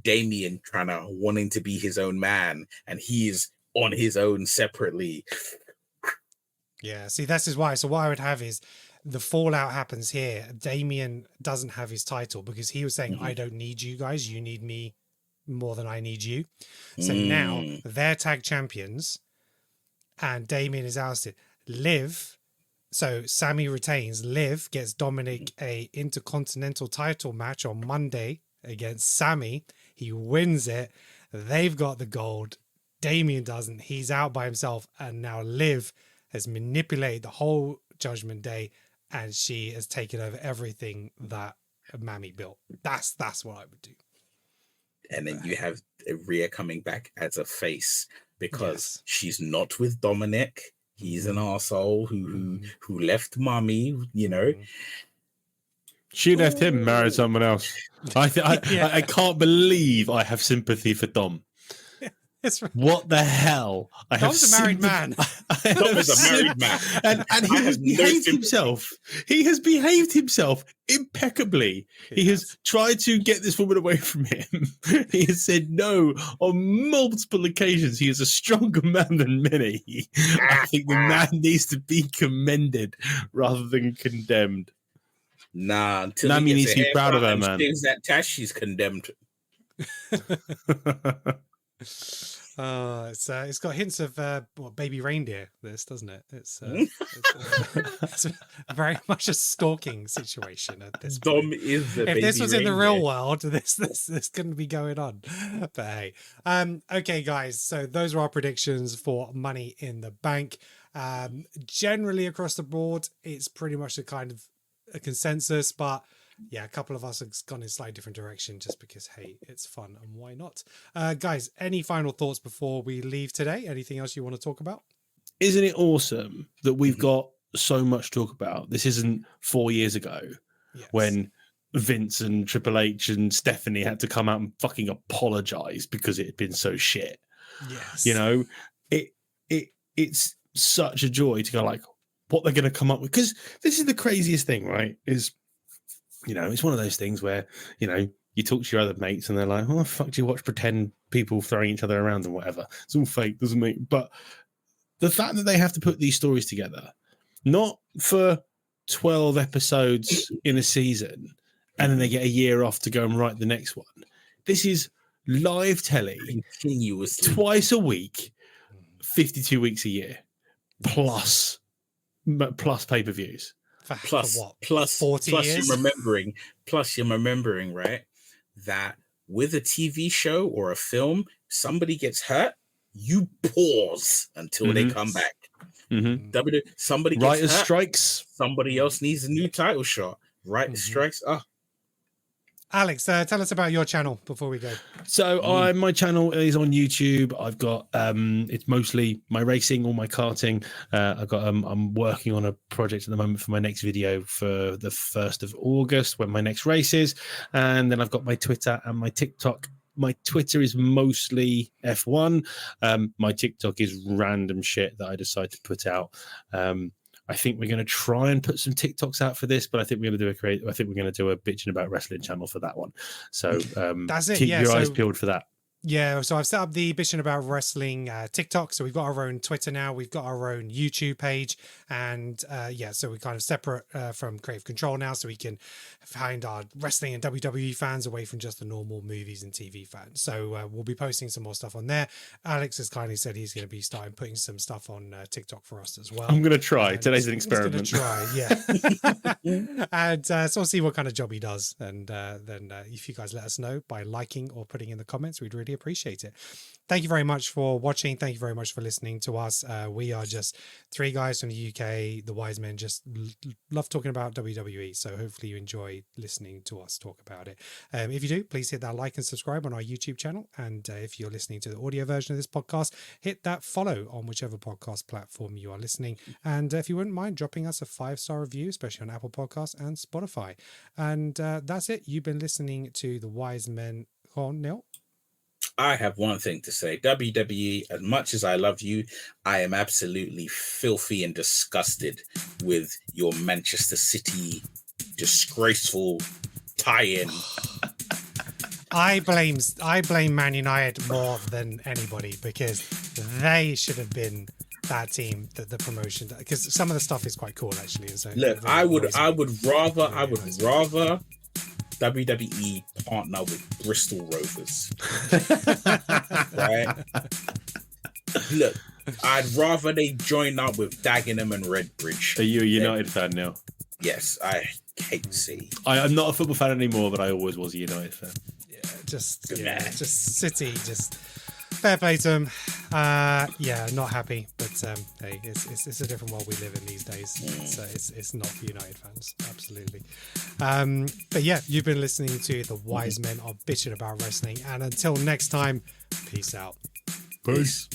Damian wanting to be his own man, and he's on his own separately. Yeah, see, this is why. So what I would have is the fallout happens here. Damian doesn't have his title because he was saying, I don't need you guys. You need me more than I need you. So now they're tag champions and Damian is ousted. So Sami retains. Liv gets Dominic a Intercontinental title match on Monday against Sami. He wins it. They've got the gold. Damian doesn't. He's out by himself. And now Liv has manipulated the whole Judgment Day, and she has taken over everything that Mami built. That's what I would do. And then you have Rhea coming back as a face because she's not with Dominic. He's an arsehole who left Mami, She left him, married someone else. I can't believe I have sympathy for Dom. Right. What the hell? Dom's a married man. Dom is a married man. And he has behaved himself. He has behaved himself impeccably. He has tried to get this woman away from him. He has said no on multiple occasions. He is a stronger man than many. I think the man needs to be commended rather than condemned. Nah, until Nami needs to be proud of her, man. Things that Tash, she's condemned. It's got hints of baby reindeer. This doesn't it? It's very much a stalking situation at this point. Dom is the if baby this was in the reindeer. real world, this couldn't be going on. But hey, okay, guys. So those are our predictions for Money in the Bank. Generally across the board, it's pretty much a kind of a consensus, but yeah, a couple of us have gone in a slightly different direction just because, hey, it's fun and why not? Guys, any final thoughts before we leave today? Anything else you want to talk about? Isn't it awesome that we've got so much to talk about? This isn't 4 years ago when Vince and Triple H and Stephanie had to come out and fucking apologize because it had been so shit. Yes. You know, it's such a joy to go like what they're going to come up with, because this is the craziest thing, right? Is, you know, it's one of those things where, you know, you talk to your other mates and they're like, oh, fuck, do you watch pretend people throwing each other around and whatever? It's all fake, doesn't make. But the fact that they have to put these stories together, not for 12 episodes in a season, and then they get a year off to go and write the next one. This is live telly, continuously, twice a week, 52 weeks a year, plus pay-per-views. Plus 40 years? you're remembering, right, that with a TV show or a film, somebody gets hurt, you pause until they come back. Somebody gets Writers' hurt, strikes. somebody else needs a new title shot. Writers' strikes. Alex, tell us about your channel before we go. So my channel is on YouTube. I've got it's mostly my racing or my karting. I'm working on a project at the moment for my next video for the 1st of August when my next race is, and then I've got my Twitter and my TikTok. My Twitter is mostly F1. My TikTok is random shit that I decide to put out. I think we're going to try and put some TikToks out for this, but I think we're going to do a bitching about wrestling channel for that one. So that's it. Keep your eyes peeled for that. Yeah, so I've set up the Bitchin' About Wrestling TikTok. So we've got our own Twitter now. We've got our own YouTube page. And so we're kind of separate from Creative Control now. So we can find our wrestling and WWE fans away from just the normal movies and TV fans. So we'll be posting some more stuff on there. Alex has kindly said he's going to be starting putting some stuff on TikTok for us as well. I'm going to try. Today's an experiment. Try, yeah. And so we'll see what kind of job he does. And then if you guys let us know by liking or putting in the comments, we'd really appreciate it. Thank you very much for watching. Thank you very much for listening to us. We are just 3 guys from the UK. The Wisemen just love talking about WWE. So hopefully you enjoy listening to us talk about it. If you do, please hit that like and subscribe on our YouTube channel. And if you're listening to the audio version of this podcast, hit that follow on whichever podcast platform you are listening. And if you wouldn't mind dropping us a 5-star review, especially on Apple Podcasts and Spotify. And that's it. You've been listening to the Wisemen. On Neil. I have one thing to say. WWE, as much as I love you, I am absolutely filthy and disgusted with your Manchester City disgraceful tie-in. I blame Man United more than anybody because they should have been that team, the promotion, because some of the stuff is quite cool actually. So look, I would rather WWE partner with Bristol Rovers. Right? Look, I'd rather they join up with Dagenham and Redbridge. Are you a United fan now? Yes, I hate City. I'm not a football fan anymore, but I always was a United fan. Just City, just fair play to them. Not happy, but hey, it's a different world we live in these days. It's not for United fans, absolutely. But yeah, you've been listening to the Wise Men of Bitchin' About Wrestling, and until next time, peace out. Peace.